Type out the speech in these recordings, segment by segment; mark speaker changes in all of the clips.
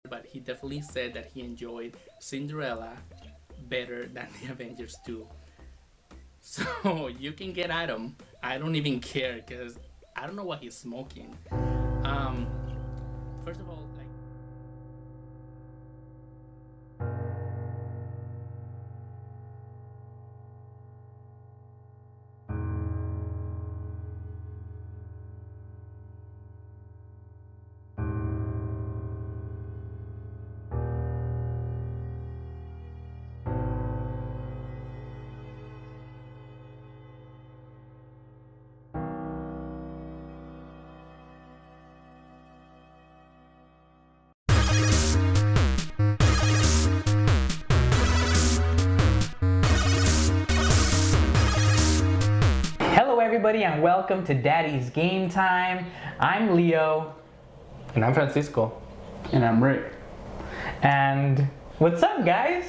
Speaker 1: but he definitely said that he enjoyed Cinderella better than the Avengers 2. So you can get at him. I don't even care because I don't know what he's smoking. Um, First of all, like.
Speaker 2: Hello everybody and welcome to Daddy's Game Time. I'm Leo.
Speaker 3: And I'm Francisco.
Speaker 4: And I'm Rick.
Speaker 2: And what's up guys?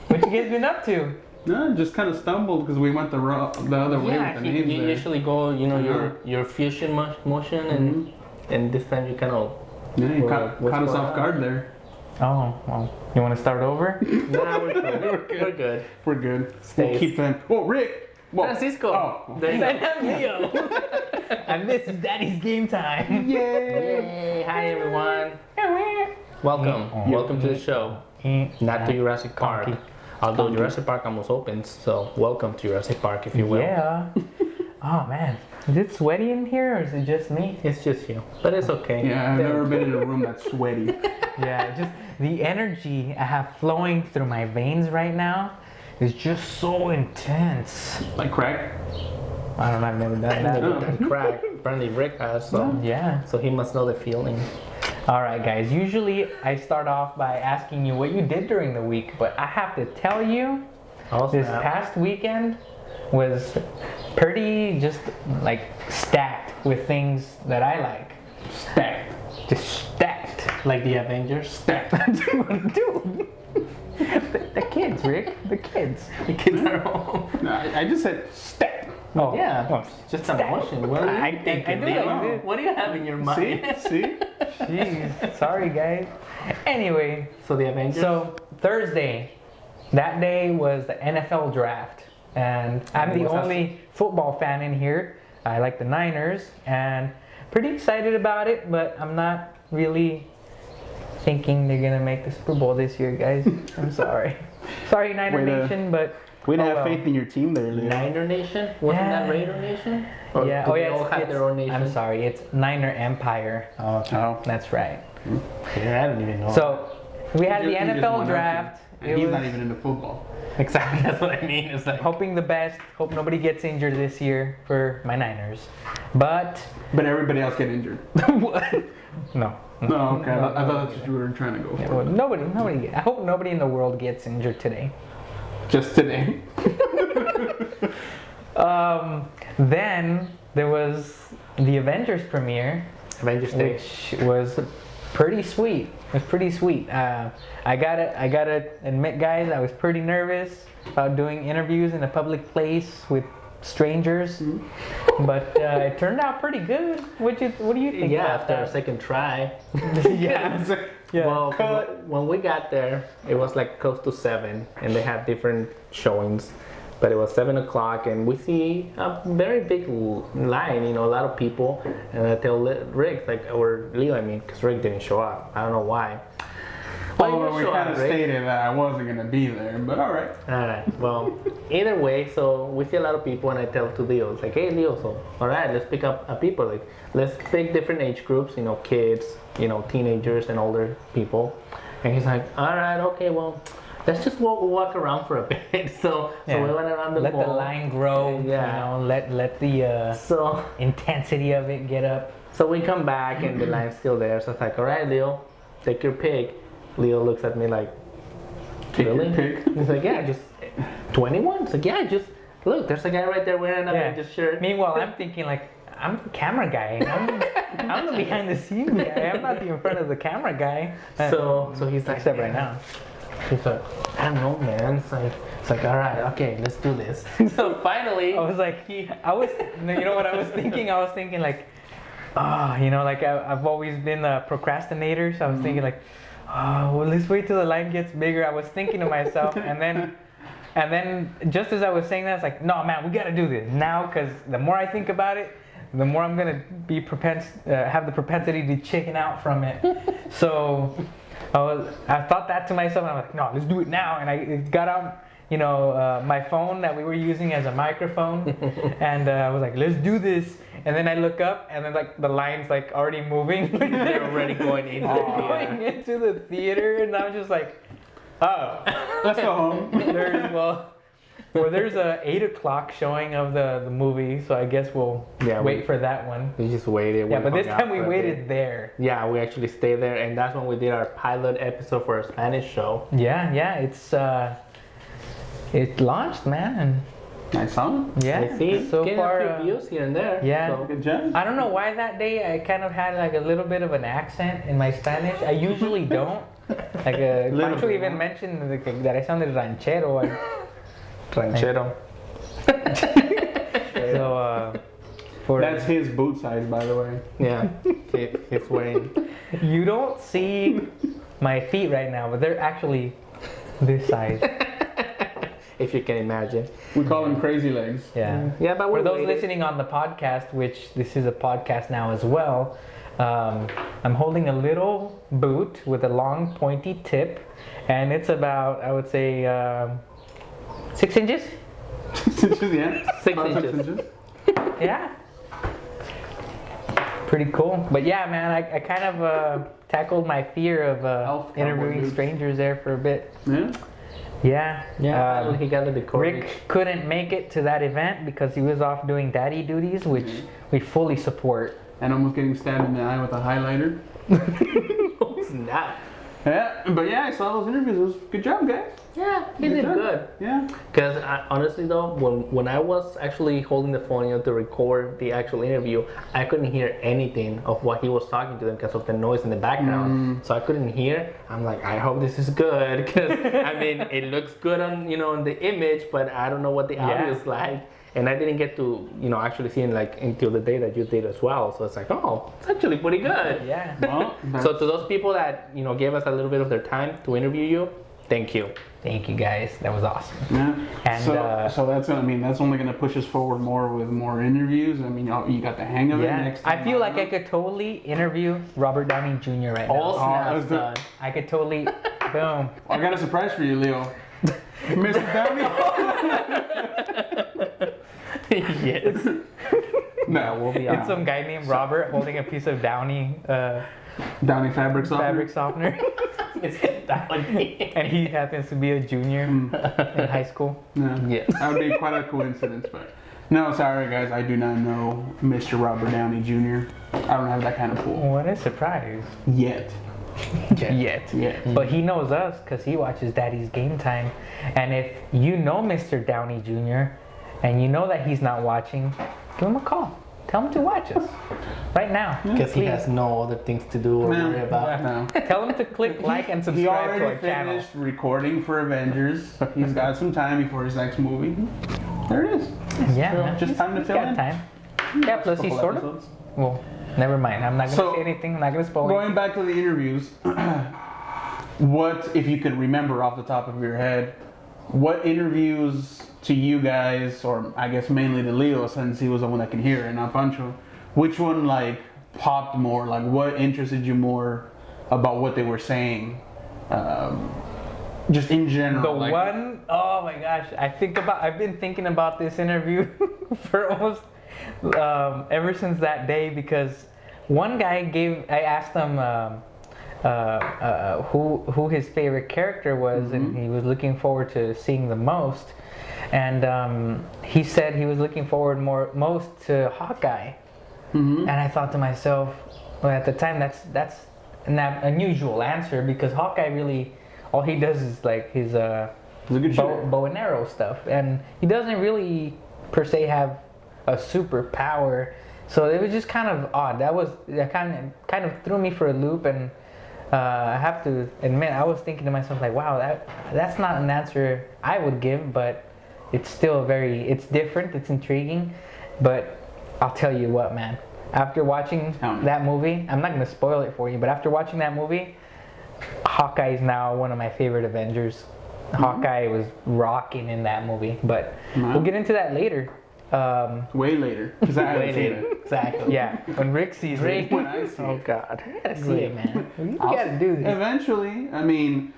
Speaker 2: What you guys been up to?
Speaker 4: No, just kind of stumbled because we went the other way with the names
Speaker 3: you
Speaker 4: there.
Speaker 3: usually go, your fusion motion, and this time you kind of.
Speaker 4: Yeah, you caught us off guard there.
Speaker 2: Oh, well, you want to start over?
Speaker 3: Nah, we're good. We're good.
Speaker 4: We're good.
Speaker 3: Stay.
Speaker 4: We'll keep them. Oh, Rick! Whoa.
Speaker 3: Francisco.
Speaker 4: Oh,
Speaker 3: There you
Speaker 2: And
Speaker 3: go.
Speaker 2: I'm Leo. And this is Daddy's Game Time.
Speaker 4: Yay!
Speaker 3: Yay! Hi everyone. Welcome. Welcome to the show. Not to Jurassic Park. Although Jurassic Park almost opens, so welcome to Jurassic Park, if you will.
Speaker 2: Yeah. Oh man, is it sweaty in here or is it just me?
Speaker 3: It's just you, but it's okay.
Speaker 4: Yeah, I've never been in a room that's sweaty.
Speaker 2: Yeah, just the energy I have flowing through my veins right now is just so intense.
Speaker 4: Like crack?
Speaker 2: I don't know, I've never done
Speaker 3: I've
Speaker 2: that.
Speaker 3: never done crack. Apparently Rick has, so
Speaker 2: Yeah.
Speaker 3: so he must know the feeling.
Speaker 2: All right, guys. Usually I start off by asking you what you did during the week, but I have to tell you,
Speaker 3: Oh,
Speaker 2: this
Speaker 3: snap.
Speaker 2: past weekend was pretty just like stacked with things that I like.
Speaker 4: Stacked.
Speaker 2: Just stacked.
Speaker 3: Like the Avengers.
Speaker 4: Stacked.
Speaker 2: Dude. The kids, Rick. The kids.
Speaker 3: The kids are home.
Speaker 4: No, I just said stacked.
Speaker 2: Oh,
Speaker 3: Yeah,
Speaker 2: oh,
Speaker 3: just emotion. What are you
Speaker 2: I think I
Speaker 3: thinking,
Speaker 2: do.
Speaker 3: Leo?
Speaker 2: I do.
Speaker 3: What do you have in your
Speaker 4: See?
Speaker 3: mind?
Speaker 4: See?
Speaker 2: Jeez. Sorry, guys. Anyway,
Speaker 3: So the Avengers.
Speaker 2: so Thursday, that day was the NFL draft, and I'm the
Speaker 3: what's that?
Speaker 2: only football fan in here. I like the Niners, and pretty excited about it, but I'm not really thinking they're gonna make the Super Bowl this year, guys. I'm sorry. Sorry, Niner
Speaker 4: Way to-
Speaker 2: Nation, but
Speaker 4: We didn't
Speaker 2: oh,
Speaker 4: have
Speaker 2: well.
Speaker 4: faith in your team there, Leo.
Speaker 3: Niner Nation? Wasn't that
Speaker 2: Yeah.
Speaker 3: Raider Nation? Or
Speaker 2: Yeah.
Speaker 3: do
Speaker 2: Oh
Speaker 3: they
Speaker 2: yeah.
Speaker 3: all have their own nation?
Speaker 2: I'm sorry. It's Niner Empire.
Speaker 4: Oh.
Speaker 2: That's right.
Speaker 3: Yeah, I don't even know.
Speaker 2: So we had
Speaker 4: He
Speaker 2: the
Speaker 4: just went
Speaker 2: NFL
Speaker 4: up
Speaker 2: draft.
Speaker 4: And
Speaker 2: It
Speaker 4: he's
Speaker 2: was
Speaker 4: not even into football.
Speaker 3: exactly, that's what I mean. It's like
Speaker 2: hoping the best. Hope nobody gets injured this year for my Niners. But
Speaker 4: But everybody else get injured.
Speaker 2: what? No.
Speaker 4: No, okay. I thought that's what you were trying to go
Speaker 2: Yeah,
Speaker 4: for.
Speaker 2: well, nobody. I hope nobody in the world gets injured today.
Speaker 4: Just today.
Speaker 2: Then there was the Avengers premiere,
Speaker 3: Avengers Day.
Speaker 2: which was pretty sweet. It was pretty sweet. I gotta admit, guys, I was pretty nervous about doing interviews in a public place with strangers, but it turned out pretty good. What do you think?
Speaker 3: Yeah,
Speaker 2: about
Speaker 3: after a
Speaker 2: that?
Speaker 3: second try.
Speaker 2: yeah. Yeah.
Speaker 3: Well, when we got there, it was like close to 7, and they had different showings. But it was 7 o'clock, and we see a very big line, a lot of people. And I tell Rick, or Leo, because Rick didn't show up. I don't know why. Why
Speaker 4: Well,
Speaker 3: didn't
Speaker 4: we
Speaker 3: you show
Speaker 4: kind
Speaker 3: up,
Speaker 4: of
Speaker 3: Rick?
Speaker 4: stated that I wasn't going to be there, but alright.
Speaker 3: Alright, well, either way, so we see a lot of people, and I tell to Leo, it's like, hey Leo, so alright, let's pick up people, like, let's pick different age groups, kids, teenagers and older people. And he's like, alright, okay, well, let's just walk around for a bit. So we went around the
Speaker 2: Let
Speaker 3: mall.
Speaker 2: the line grow.
Speaker 3: Yeah.
Speaker 2: Let the
Speaker 3: So
Speaker 2: intensity of it get up.
Speaker 3: so we come back, and the line's still there, so it's like, alright Leo, take your pick. Leo looks at me like,
Speaker 4: Take your
Speaker 3: really?
Speaker 4: pick.
Speaker 3: He's like, yeah, just 21. It's like, yeah, just look, there's a guy right there wearing an Avengers shirt.
Speaker 2: Meanwhile, I'm thinking like, I'm the camera guy. I'm the behind the scenes guy. I'm not the in front of the camera guy.
Speaker 3: So he's like,
Speaker 2: Except right now.
Speaker 3: He's like, I don't know, man. It's like, all right, okay, let's do this. So finally,
Speaker 2: I was like, you know what I was thinking? I was thinking like, like I've always been a procrastinator. So I was thinking like, oh, well, let's wait till the line gets bigger. I was thinking to myself, and then just as I was saying that, it's like, no, man, we gotta do this now, because the more I think about it, the more I'm gonna be have the propensity to chicken out from it. So I thought that to myself, and I'm like, no, let's do it now. And I got out, my phone that we were using as a microphone, and I was like, let's do this. And then I look up, and then like the line's like already moving.
Speaker 3: They're already going into
Speaker 2: into the theater, and I'm just like, oh,
Speaker 4: Let's go home.
Speaker 2: there's a 8:00 showing of the movie, so I guess we'll wait for that one.
Speaker 3: We just waited.
Speaker 2: Yeah, but this time we waited there.
Speaker 3: Yeah, we actually stayed there, and that's when we did our pilot episode for a Spanish show.
Speaker 2: Yeah, it launched, man, and
Speaker 4: I saw it.
Speaker 2: yeah,
Speaker 3: I see.
Speaker 2: so
Speaker 3: Getting
Speaker 2: far
Speaker 3: a few views here and there.
Speaker 2: yeah.
Speaker 3: So.
Speaker 4: Good job.
Speaker 2: I don't know why that day I kind of had like a little bit of an accent in my Spanish. I usually don't. Like Pancho even mentioned that I sounded ranchero.
Speaker 3: Ranchero.
Speaker 2: So
Speaker 4: That's his boot size, by the way.
Speaker 3: Yeah, he's wearing.
Speaker 2: you don't see my feet right now, but they're actually this size.
Speaker 3: If you can imagine.
Speaker 4: We call him crazy legs.
Speaker 2: Yeah.
Speaker 3: Yeah, but
Speaker 2: For those listening on the podcast, which this is a podcast now as well, I'm holding a little boot with a long pointy tip, and it's about, I would say, 6 inches.
Speaker 4: 6 inches, yeah.
Speaker 3: 6
Speaker 4: About
Speaker 3: inches.
Speaker 2: Yeah. Pretty cool. But yeah, man, I kind of tackled my fear of
Speaker 4: Elf cowboy
Speaker 2: interviewing
Speaker 4: boots.
Speaker 2: strangers there for a bit.
Speaker 4: Yeah.
Speaker 2: Yeah.
Speaker 3: Yeah, he got the courage.
Speaker 2: Rick couldn't make it to that event because he was off doing daddy duties, which we fully support.
Speaker 4: And almost getting stabbed in the eye with a highlighter.
Speaker 3: Snap.
Speaker 4: Yeah, but yeah, I saw those interviews. It was good job, guys.
Speaker 3: Yeah, he did
Speaker 4: job.
Speaker 3: good.
Speaker 4: Yeah.
Speaker 3: Because honestly though, when I was actually holding the phone to record the actual interview, I couldn't hear anything of what he was talking to them because of the noise in the background. So I couldn't hear. I'm like, I hope this is good, because I mean, it looks good on on the image, but I don't know what the audio is like. And I didn't get to actually see it like until the day that you did as well. So it's like, oh, it's actually pretty good.
Speaker 2: Yeah.
Speaker 4: Well,
Speaker 3: So to those people that gave us a little bit of their time to interview you, thank you.
Speaker 2: Thank you guys. That was awesome.
Speaker 4: yeah.
Speaker 2: And,
Speaker 4: so that's that's only gonna push us forward more with more interviews. I mean, you got the hang of it.
Speaker 2: Yeah.
Speaker 4: Next time
Speaker 2: I feel like I could totally interview Robert Downey Jr. right now.
Speaker 3: All snaps
Speaker 4: that's good.
Speaker 3: done.
Speaker 2: I could totally, boom.
Speaker 4: I got a surprise for you, Leo. Mr. Downey.
Speaker 3: Yes.
Speaker 4: No,
Speaker 3: We'll be
Speaker 2: It's
Speaker 3: on.
Speaker 2: some guy named Robert holding a piece of Downy
Speaker 4: Downy fabric softener.
Speaker 2: fabric softener.
Speaker 3: It's that one.
Speaker 2: And he happens to be a junior in high school.
Speaker 4: Yeah.
Speaker 3: Yes.
Speaker 4: That would be quite a coincidence, but no, sorry guys, I do not know Mr. Robert Downey Jr. I don't have that kind of pull
Speaker 2: What a surprise.
Speaker 4: yet.
Speaker 2: Yet.
Speaker 4: Yet.
Speaker 2: But he knows us because he watches Daddy's Game Time. And if you know Mr. Downey Jr. and you know that he's not watching, give him a call. Tell him to watch us right now.
Speaker 3: Because he
Speaker 2: Please.
Speaker 3: has no other things to do or worry about.
Speaker 4: No.
Speaker 2: Tell him to click like and
Speaker 4: He
Speaker 2: subscribe to our
Speaker 4: already
Speaker 2: channel.
Speaker 4: finished recording for Avengers. He's got some time before his next movie. There it is.
Speaker 2: Yeah,
Speaker 4: So,
Speaker 2: man.
Speaker 4: just time to
Speaker 2: He's
Speaker 4: fill
Speaker 2: got
Speaker 4: in.
Speaker 2: time. Yeah, plus he's
Speaker 4: Couple
Speaker 2: sort of.
Speaker 4: episodes.
Speaker 2: Well, never mind. I'm not gonna
Speaker 4: So,
Speaker 2: say anything. I'm not gonna spoil
Speaker 4: Going
Speaker 2: it.
Speaker 4: back to the interviews, what, if you could remember off the top of your head, what interviews to you guys, or I guess mainly to Leo since he was the one that could hear it, not Pancho, which one like popped more? Like what interested you more about what they were saying? Just in general.
Speaker 2: The
Speaker 4: like,
Speaker 2: one, oh my gosh, I've been thinking about this interview for almost ever since that day, because one guy I asked him who his favorite character was, and he was looking forward to seeing the most, and he said he was looking forward most to Hawkeye, and I thought to myself, well, at the time that's an unusual answer, because Hawkeye really, all he does is like his
Speaker 4: He's a good shooter.
Speaker 2: bow and arrow stuff, and he doesn't really per se have a superpower. So it was just kind of odd. That kind of threw me for a loop, and I have to admit, I was thinking to myself like, wow, that's not an answer I would give, but it's still it's different, it's intriguing. But I'll tell you what, man. After watching that movie, I'm not gonna spoil it for you, but after watching that movie, Hawkeye's now one of my favorite Avengers. Hawkeye was rocking in that movie, but we'll get into that later.
Speaker 4: Way later. Because I haven't seen it.
Speaker 3: Exactly.
Speaker 2: Yeah, when Rick sees it.
Speaker 4: When I see
Speaker 3: Oh
Speaker 4: it.
Speaker 3: God.
Speaker 2: You gotta see it, man. You gotta do this.
Speaker 4: Eventually, I mean,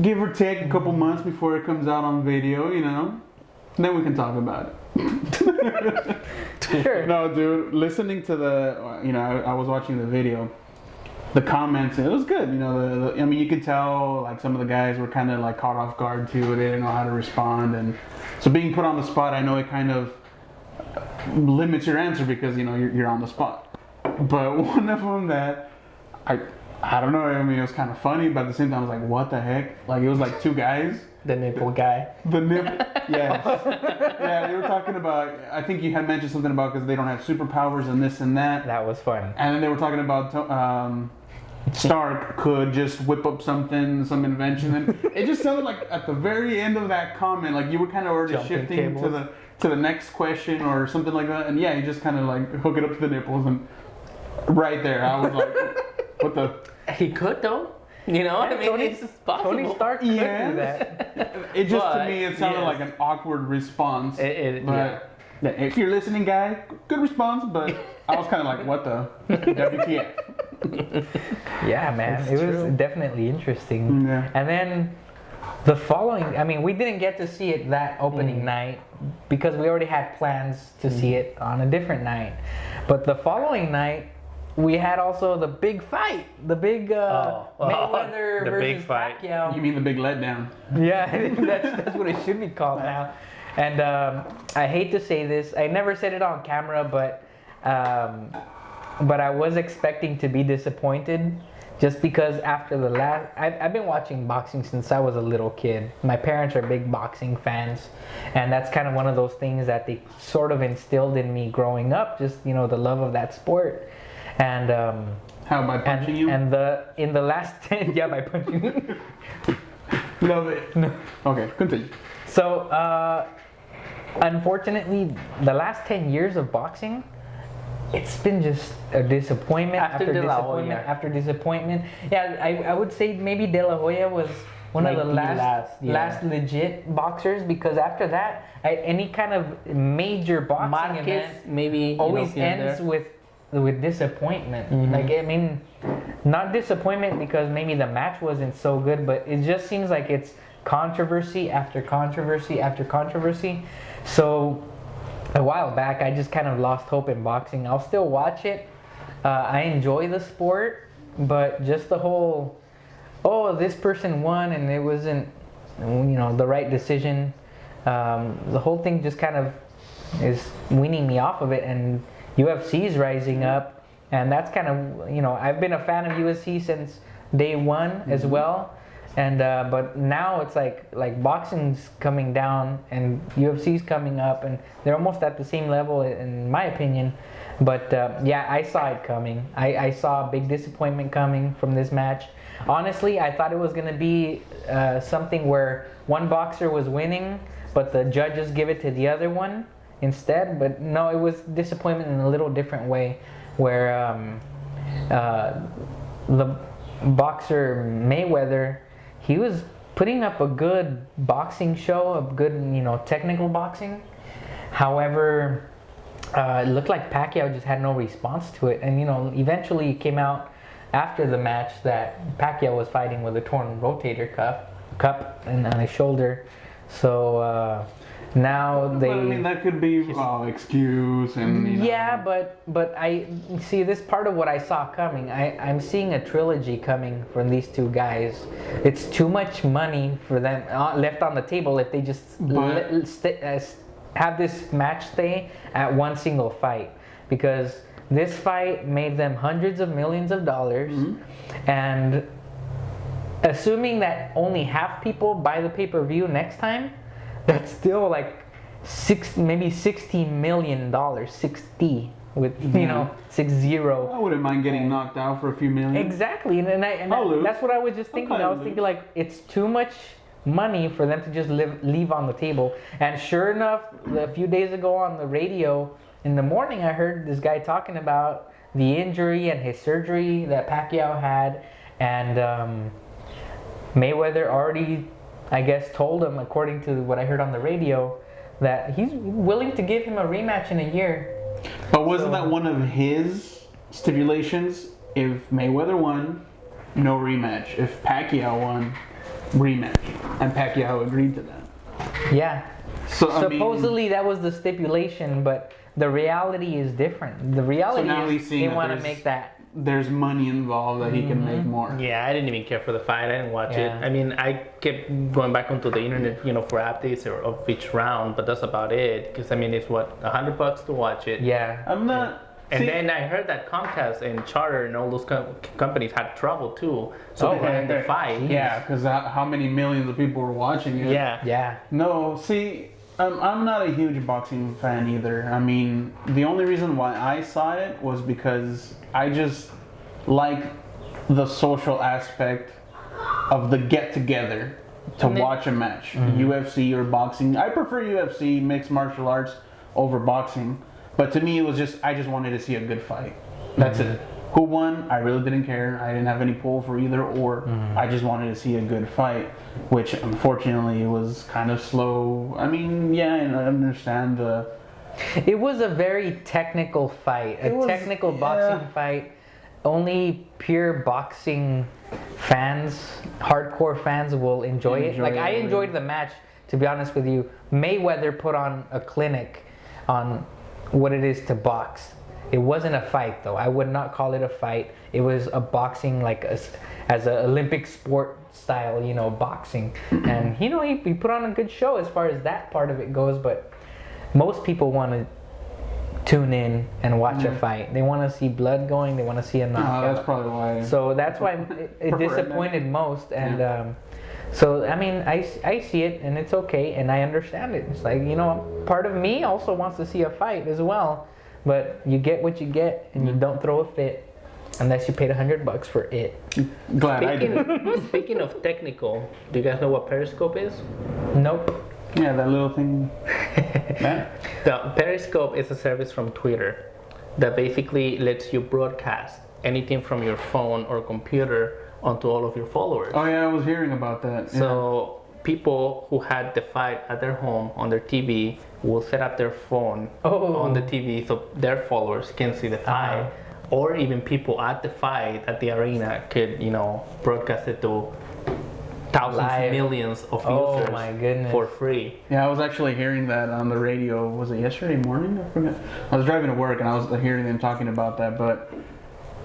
Speaker 4: give or take a couple months before it comes out on video, you know, then we can talk about it.
Speaker 2: Sure.
Speaker 4: No, dude, listening to the, you know, I was watching the video, the comments, and it was good. You know, I mean, you could tell, like, some of the guys were kind of, like, caught off guard, too. They didn't know how to respond. And so being put on the spot, I know it kind of limits your answer because, you know, you're on the spot. But one of them that, I don't know, I mean, it was kind of funny, but at the same time, I was like, what the heck? Like, it was like two guys.
Speaker 3: The nipple guy.
Speaker 4: The nipple, yes. Yeah, they were talking about, I think you had mentioned something about because they don't have superpowers and this and that.
Speaker 2: That was fun.
Speaker 4: And then they were talking about Stark could just whip up something, some invention. And it just sounded like at the very end of that comment, like you were kind of already
Speaker 3: Jumping
Speaker 4: shifting
Speaker 3: tables.
Speaker 4: to the next question or something like that. And yeah, you just kind of like hook it up to the nipples. And right there, I was like, what the...
Speaker 3: He could though. You know what I mean? It's just possible.
Speaker 2: Tony Stark could
Speaker 4: Yeah.
Speaker 2: do that.
Speaker 4: It just,
Speaker 3: But,
Speaker 4: to me, it sounded
Speaker 3: yes.
Speaker 4: like an awkward response.
Speaker 3: Yeah.
Speaker 4: But if you're listening, guy, good response. But I was kind of like, what the WTF?
Speaker 2: Yeah, man.
Speaker 3: That's
Speaker 2: It was
Speaker 3: true.
Speaker 2: definitely interesting.
Speaker 4: Yeah.
Speaker 2: And then the following, I mean, we didn't get to see it that opening night because we already had plans to see it on a different night. But the following night, we had also the big fight, the big Mayweather
Speaker 3: the
Speaker 2: versus
Speaker 3: big fight.
Speaker 2: Pacquiao.
Speaker 4: You mean the big letdown?
Speaker 2: Yeah, I think that's what it should be called now. And I hate to say this, I never said it on camera, but I was expecting to be disappointed, just because after the last, I've been watching boxing since I was a little kid. My parents are big boxing fans, and that's kind of one of those things that they sort of instilled in me growing up, just, you know, the love of that sport. And
Speaker 4: How, by punching you?
Speaker 2: and in the last 10, yeah, by punching me.
Speaker 4: Love it.
Speaker 2: No.
Speaker 4: Okay, continue.
Speaker 2: So, unfortunately, the last 10 years of boxing, it's been just a disappointment
Speaker 3: After
Speaker 2: after
Speaker 3: De La
Speaker 2: disappointment
Speaker 3: Hoya.
Speaker 2: after disappointment. Yeah, I would say maybe De La Hoya was one
Speaker 3: Like
Speaker 2: of the
Speaker 3: the
Speaker 2: last
Speaker 3: last, yeah.
Speaker 2: legit boxers, because after that, any kind of major boxing
Speaker 3: Marquez
Speaker 2: event
Speaker 3: maybe
Speaker 2: always
Speaker 3: here and
Speaker 2: ends
Speaker 3: there.
Speaker 2: with disappointment.
Speaker 3: Mm-hmm.
Speaker 2: Like, I mean, not disappointment because maybe the match wasn't so good, but it just seems like it's controversy after controversy after controversy. So a while back, I just kind of lost hope in boxing. I'll still watch it. I enjoy the sport, but just the whole, oh, this person won and it wasn't, you know, the right decision. The whole thing just kind of is weaning me off of it, and UFC's rising up, and that's kind of, you know, I've been a fan of UFC since day one as well, and but now it's like boxing's coming down and UFC's coming up, and they're almost at the same level in my opinion. But yeah, I saw it coming. I saw a big disappointment coming from this match. Honestly, I thought it was gonna be something where one boxer was winning, but the judges give it to the other one instead. But no, it was disappointment in a little different way, where the boxer Mayweather, he was putting up a good boxing show, a good, you know, technical boxing. However, it looked like Pacquiao just had no response to it, and, you know, eventually it came out after the match that Pacquiao was fighting with a torn rotator cup and on his shoulder. So now they.
Speaker 4: But I mean, that could be excuse and. You know.
Speaker 2: Yeah, but I see this part of what I saw coming. I'm seeing a trilogy coming from these two guys. It's too much money for them left on the table if they just have this match stay at one single fight, because this fight made them hundreds of millions of dollars, and assuming that only half people buy the pay-per-view next time, that's still like maybe $60 million, 60 with, you know, 60.
Speaker 4: I wouldn't mind getting knocked out for a few million.
Speaker 2: Exactly, that's what I was just thinking. I was thinking like it's too much money for them to just leave on the table. And sure enough, a few days ago on the radio in the morning, I heard this guy talking about the injury and his surgery that Pacquiao had, and Mayweather already, I guess, told him, according to what I heard on the radio, that he's willing to give him a rematch in a year.
Speaker 4: But wasn't that one of his stipulations? If Mayweather won, no rematch. If Pacquiao won, rematch. And Pacquiao agreed to that.
Speaker 2: Yeah.
Speaker 4: So
Speaker 2: Supposedly that was the stipulation, but the reality is different. The reality
Speaker 4: now
Speaker 2: is
Speaker 4: he's seeing
Speaker 2: they
Speaker 4: that
Speaker 2: want to
Speaker 4: there's-
Speaker 2: make that.
Speaker 4: there's money involved that he can make more.
Speaker 3: Yeah, I didn't even care for the fight. I didn't watch it.
Speaker 2: Yeah.
Speaker 3: I mean, I kept going back onto the internet, for updates of each round, but that's about it. Because I mean, it's what $100 to watch it.
Speaker 2: Yeah.
Speaker 4: I'm not.
Speaker 3: And
Speaker 4: see,
Speaker 3: then I heard that Comcast and Charter and all those companies had trouble too. So
Speaker 2: Oh,
Speaker 3: they wanted
Speaker 4: they're-
Speaker 3: the fight.
Speaker 4: yeah, because how many millions of people were watching it?
Speaker 3: Yeah.
Speaker 2: Yeah.
Speaker 4: No, see, I'm not a huge boxing fan either. I mean, the only reason why I saw it was because I just like the social aspect of the get together to watch a match, UFC or boxing. I prefer UFC, mixed martial arts, over boxing. But to me, it was I just wanted to see a good fight. That's it. Who won? I really didn't care. I didn't have any pull for either or. I just wanted to see a good fight, which unfortunately was kind of slow. I mean, yeah, and I understand the.
Speaker 2: It was a very technical fight.
Speaker 4: It was-
Speaker 2: Technical
Speaker 4: yeah.
Speaker 2: boxing fight. Only pure boxing fans, hardcore fans will enjoy it. Like, I enjoyed the match, to be honest with you. Mayweather put on a clinic on what it is to box. It wasn't a fight, though. I would not call it a fight. It was a boxing, like as an Olympic sport style, boxing. And he put on a good show as far as that part of it goes. But most people want to tune in and watch a fight. They want to see blood going. They want to see a knockout.
Speaker 4: That's probably why.
Speaker 2: So that's why it
Speaker 4: Prefer it,
Speaker 2: disappointed most. And so, I mean, I see it and it's okay and I understand it. It's like, part of me also wants to see a fight as well. But you get what you get and you don't throw a fit unless you paid $100 for it.
Speaker 4: Glad I did.
Speaker 3: Speaking of technical, do you guys know what Periscope is?
Speaker 2: Nope.
Speaker 4: Yeah, that little thing. Man.
Speaker 3: The Periscope is a service from Twitter that basically lets you broadcast anything from your phone or computer onto all of your followers.
Speaker 4: Oh yeah, I was hearing about that.
Speaker 3: So people who had the fight at their home on their TV will set up their phone on the TV so their followers can see the fight. Or even people at the fight at the arena could, broadcast it to thousands,
Speaker 2: Live.
Speaker 3: millions of
Speaker 2: Oh,
Speaker 3: users
Speaker 2: my goodness.
Speaker 3: for free.
Speaker 4: Yeah, I was actually hearing that on the radio. Was it yesterday morning? I forget. I was driving to work and I was hearing them talking about that. But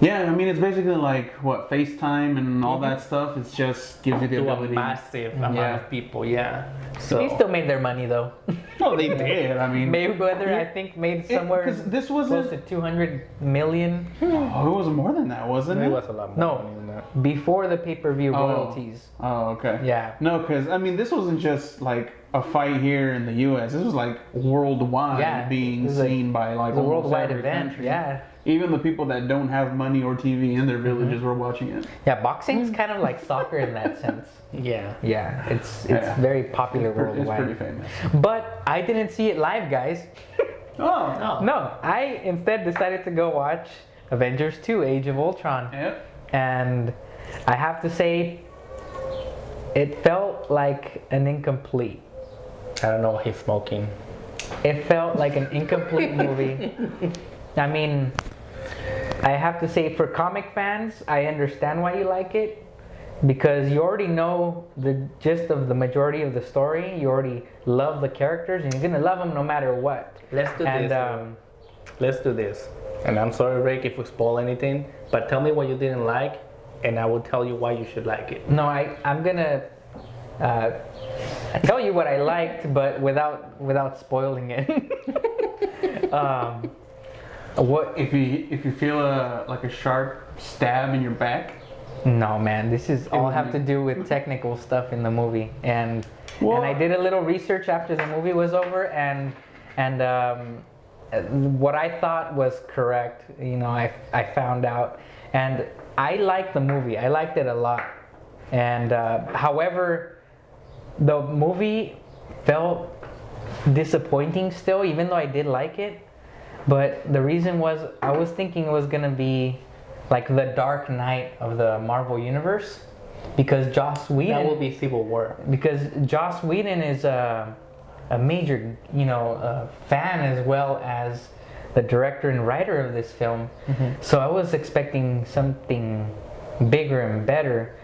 Speaker 4: yeah, I mean, it's basically like what FaceTime and all that stuff. It's just gives you the
Speaker 3: To a
Speaker 4: ability.
Speaker 3: massive amount of people, yeah.
Speaker 2: He
Speaker 3: So
Speaker 2: still made their money though.
Speaker 4: Oh, they did. I mean,
Speaker 2: Mayweather, I think, made somewhere
Speaker 4: 'cause this
Speaker 2: close
Speaker 4: wasn't.
Speaker 2: to 200 million
Speaker 4: Oh, it was more than that, wasn't
Speaker 3: it
Speaker 4: it?
Speaker 3: was a lot more
Speaker 2: No.
Speaker 3: money than that.
Speaker 2: before the pay-per-view
Speaker 4: Oh.
Speaker 2: royalties.
Speaker 4: Oh, okay.
Speaker 2: Yeah.
Speaker 4: No, because I mean, this wasn't just like a fight here in the U.S. This was like worldwide
Speaker 2: Yeah,
Speaker 4: being
Speaker 2: it was
Speaker 4: seen by like
Speaker 2: It's a
Speaker 4: almost
Speaker 2: worldwide
Speaker 4: every
Speaker 2: event.
Speaker 4: country.
Speaker 2: Yeah.
Speaker 4: Even the people that don't have money or TV in their villages were watching it.
Speaker 2: Yeah, boxing's kind of like soccer in that sense.
Speaker 3: Yeah.
Speaker 2: Yeah, it's
Speaker 4: Yeah.
Speaker 2: very popular
Speaker 4: It's
Speaker 2: worldwide.
Speaker 4: pretty famous.
Speaker 2: But I didn't see it live, guys.
Speaker 4: Oh.
Speaker 2: No, I instead decided to go watch Avengers 2: Age of Ultron.
Speaker 4: Yep.
Speaker 2: And I have to say, it felt like an incomplete.
Speaker 3: I don't know why he's smoking.
Speaker 2: It felt like an incomplete movie. I mean, I have to say, for comic fans, I understand why you like it. Because you already know the gist of the majority of the story. You already love the characters, and you're gonna love them no matter what.
Speaker 3: Let's do
Speaker 2: And
Speaker 3: this. Let's do this. And I'm sorry, Rick, if we spoil anything, but tell me what you didn't like, and I will tell you why you should like it.
Speaker 2: no, I'm gonna tell you what I liked, but without spoiling it. What?
Speaker 4: If you feel like a sharp stab in your back.
Speaker 2: No, man, this is all have to do with technical stuff in the movie, and
Speaker 4: Well-
Speaker 2: I did a little research after the movie was over, and what I thought was correct, I found out, and I liked the movie. I liked it a lot, and however, the movie felt disappointing still, even though I did like it. But the reason was I was thinking it was gonna be like the Dark Knight of the Marvel universe, because Joss Whedon.
Speaker 3: That will be Civil War.
Speaker 2: Because Joss Whedon is a major, fan as well as the director and writer of this film. So I was expecting something bigger and better.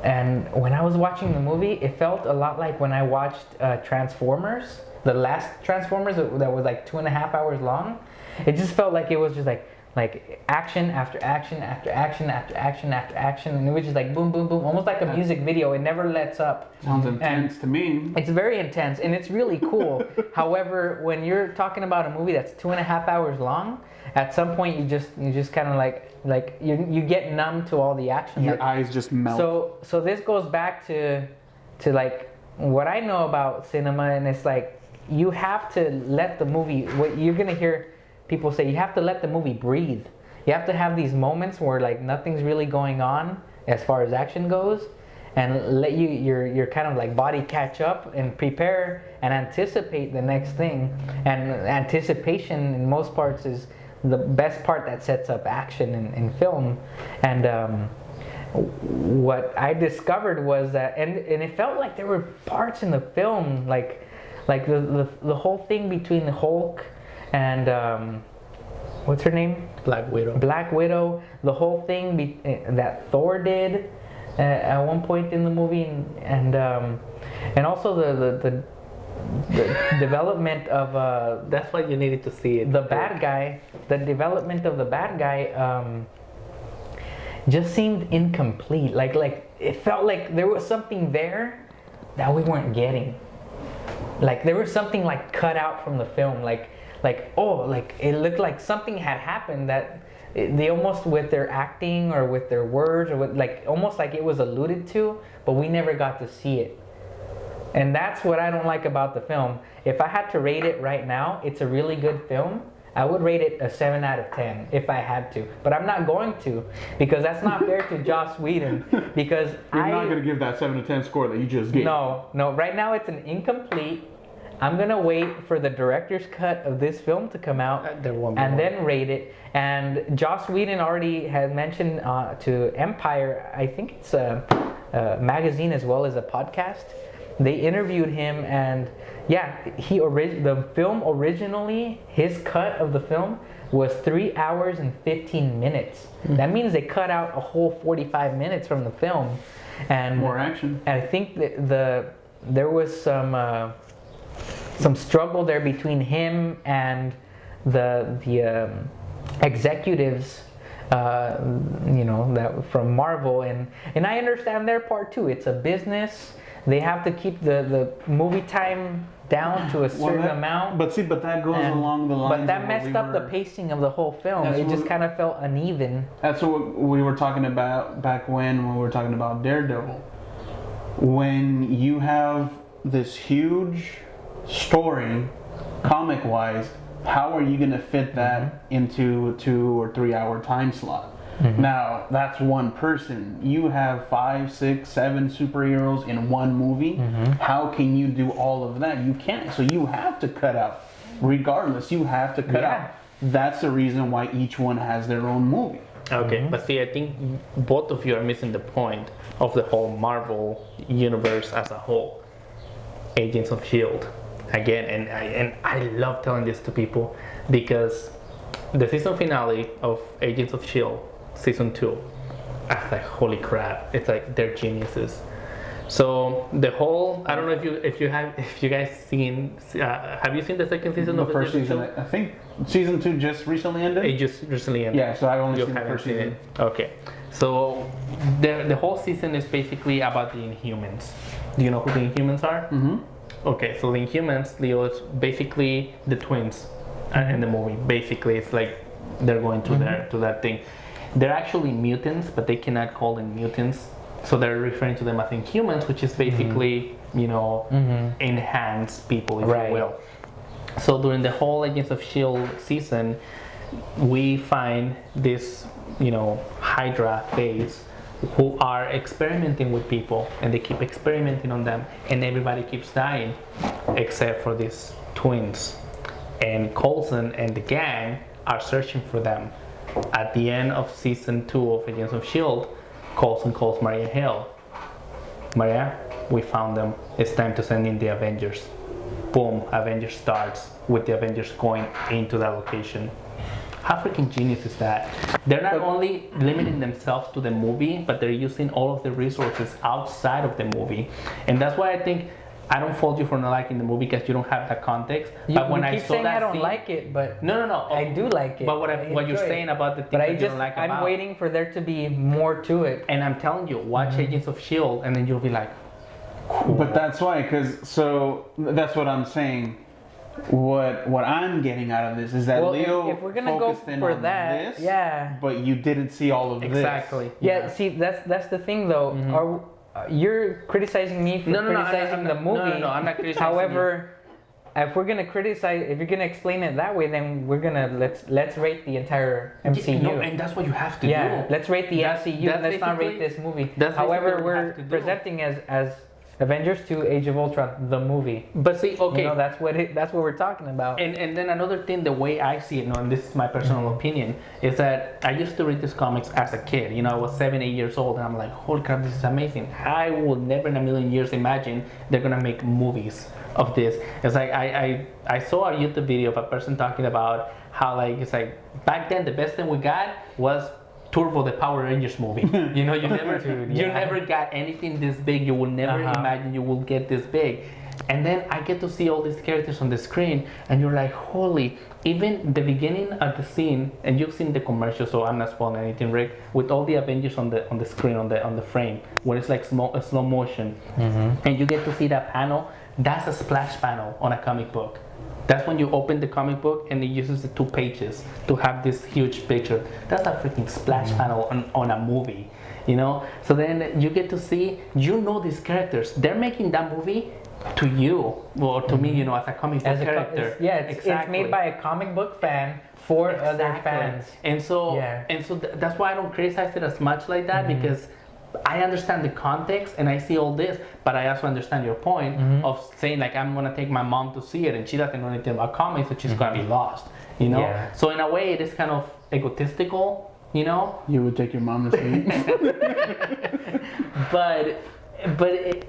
Speaker 2: And when I was watching the movie, it felt a lot like when I watched Transformers, the last Transformers that was like 2.5 hours long. It just felt like it was just like action after action after action after action after action, and it was just like boom, boom, boom, almost like a music video. It never lets up.
Speaker 4: Sounds intense to me.
Speaker 2: It's very intense, and it's really cool. However, when you're talking about a movie that's 2.5 hours long, at some point you just kind of like you get numb to all the action.
Speaker 4: Your eyes just melt.
Speaker 2: So this goes back to like what I know about cinema, and it's like you have to let the movie. What you're gonna hear people say, you have to let the movie breathe. You have to have these moments where like nothing's really going on as far as action goes, and let your kind of like body catch up and prepare and anticipate the next thing. And anticipation in most parts is the best part that sets up action in film. And what I discovered was that, and it felt like there were parts in the film like the whole thing between the Hulk and what's her name?
Speaker 3: Black Widow.
Speaker 2: Black Widow. The whole thing that Thor did at one point in the movie, and also the development of
Speaker 3: That's why you needed to see it.
Speaker 2: the bad guy. The development of the bad guy just seemed incomplete. Like it felt like there was something there that we weren't getting. Like there was something like cut out from the film. Like it looked like something had happened that they almost, with their acting or with their words, or with almost like it was alluded to, but we never got to see it. And that's what I don't like about the film. If I had to rate it right now, it's a really good film. I would rate it a 7 out of 10 if I had to, but I'm not going to, because that's not fair to Joss Whedon. Because
Speaker 4: You're not going to give that 7 to 10 score that you just gave.
Speaker 2: No. Right now it's an incomplete. I'm gonna wait for the director's cut of this film to come out and then rate it. And Joss Whedon already had mentioned to Empire, I think it's a magazine as well as a podcast. They interviewed him, and yeah, the film originally, his cut of the film was 3 hours and 15 minutes. That means they cut out a whole 45 minutes from the film, and
Speaker 4: more action.
Speaker 2: And I think that there was some struggle there between him and the executives, that from Marvel, and I understand their part too. It's a business. They have to keep the movie time down to a certain amount.
Speaker 4: But that goes along the lines.
Speaker 2: But that messed up the pacing of the whole film. It just kind of felt uneven.
Speaker 4: That's what we were talking about back when we were talking about Daredevil. When you have this huge story, comic-wise, how are you going to fit that into a 2 or 3 hour time slot? Now, that's one person. You have 5, 6, 7 superheroes in one movie. How can you do all of that? You can't. So you have to cut out. Regardless, you have to cut out. That's the reason why each one has their own movie.
Speaker 3: Okay, but see, I think both of you are missing the point of the whole Marvel universe as a whole. Agents of S.H.I.E.L.D. Again, and I love telling this to people, because the season finale of Agents of S.H.I.E.L.D. season 2, I was like, holy crap, it's like they're geniuses. So the whole, I don't know if you guys seen, have you seen the second season of the
Speaker 4: first season? I think season 2 just recently ended.
Speaker 3: It just recently ended.
Speaker 4: Yeah, so I only seen the first season.
Speaker 3: Okay, so the whole season is basically about the Inhumans. Do you know who the Inhumans are? Okay, so the Inhumans, Leo, is basically the twins in the movie. Basically, it's like they're going to that thing. They're actually mutants, but they cannot call them mutants, so they're referring to them as Inhumans, which is basically enhanced people, if you will. So during the whole Agents of S.H.I.E.L.D. season, we find this Hydra phase who are experimenting with people, and they keep experimenting on them, and everybody keeps dying except for these twins. And Coulson and the gang are searching for them, at the end of season 2 of Agents of S.H.I.E.L.D., calls Maria Hill. Maria, we found them. It's time to send in the Avengers. Boom, Avengers starts with the Avengers going into that location. How freaking genius is that? They're not only limiting themselves to the movie, but they're using all of the resources outside of the movie. And that's why I think I don't fault you for not liking the movie because you don't have that context. But when
Speaker 2: you
Speaker 3: I
Speaker 2: keep
Speaker 3: saw
Speaker 2: saying
Speaker 3: that
Speaker 2: I don't
Speaker 3: scene,
Speaker 2: like it, but
Speaker 3: no.
Speaker 2: I do like it.
Speaker 3: But what you're
Speaker 2: enjoy
Speaker 3: saying
Speaker 2: it.
Speaker 3: about the things
Speaker 2: But
Speaker 3: that you don't like about
Speaker 2: I'm waiting for there to be more to it.
Speaker 3: And I'm telling you, watch Agents of S.H.I.E.L.D. and then you'll be like, cool.
Speaker 4: But that's why, that's what I'm saying. What I'm getting out of this is that
Speaker 2: Well,
Speaker 4: Leo
Speaker 2: if we're gonna go
Speaker 4: focused in
Speaker 2: for
Speaker 4: on
Speaker 2: that,
Speaker 4: this,
Speaker 2: yeah.
Speaker 4: but you didn't see all of
Speaker 3: Exactly.
Speaker 4: this.
Speaker 2: Yeah, see, that's the thing though. You're criticizing me for criticizing the movie.
Speaker 3: No, I'm not criticizing
Speaker 2: However, if we're gonna criticize, if you're gonna explain it that way, then we're gonna let's rate the entire MCU.
Speaker 3: No, and that's what you have to
Speaker 2: Yeah,
Speaker 3: do.
Speaker 2: let's rate the MCU. Let's not rate
Speaker 3: basically-
Speaker 2: this movie.
Speaker 3: that's
Speaker 2: However,
Speaker 3: basically what you
Speaker 2: we're
Speaker 3: have to do.
Speaker 2: presenting as Avengers 2: Age of Ultron, the movie.
Speaker 3: But see, okay,
Speaker 2: You know, that's what we're talking about.
Speaker 3: and then another thing, the way I see it, and this is my personal opinion, is that I used to read these comics as a kid. I was 7, 8 years old, and I'm like, holy crap, this is amazing. I would never in a million years imagine they're gonna make movies of this. It's like I saw a YouTube video of a person talking about how it's like back then the best thing we got was Turbo, the Power Rangers movie. You never got anything this big. You will never imagine you will get this big. And then I get to see all these characters on the screen, and you're like, holy! Even the beginning of the scene, and you've seen the commercial, so I'm not spoiling anything, Rick. With all the Avengers on the screen, on the frame, where it's like slow motion, and you get to see that panel. That's a splash panel on a comic book. That's when you open the comic book and it uses the 2 pages to have this huge picture. That's a freaking splash panel on a movie, So then you get to see, these characters. They're making that movie to you, or to me, as a comic book character.
Speaker 2: It's made by a comic book fan for other fans.
Speaker 3: And so that's why I don't criticize it as much like that, because I understand the context and I see all this, but I also understand your point of saying I'm gonna take my mom to see it and she doesn't know anything about comics, so she's gonna be lost, Yeah. So in a way, it is kind of egotistical,
Speaker 4: You would take your mom to see it.
Speaker 3: but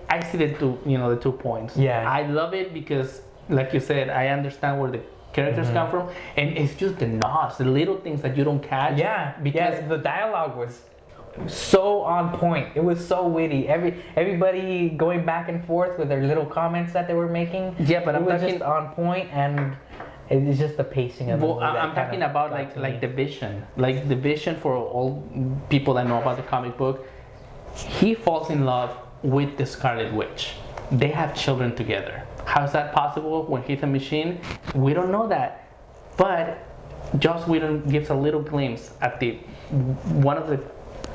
Speaker 3: I see the two points.
Speaker 2: Yeah.
Speaker 3: I love it because, like you said, I understand where the characters come from, and it's just the nods, the little things that you don't catch.
Speaker 2: Yeah, because the dialogue was so on point. It was so witty. Everybody going back and forth with their little comments that they were making.
Speaker 3: Yeah, but
Speaker 2: it was just on point, and it's just the pacing of the movie.
Speaker 3: I'm talking about like the vision for all people that know about the comic book. He falls in love with the Scarlet Witch. They have children together. How is that possible when he's a machine? We don't know that, but Joss Whedon gives a little glimpse at one of the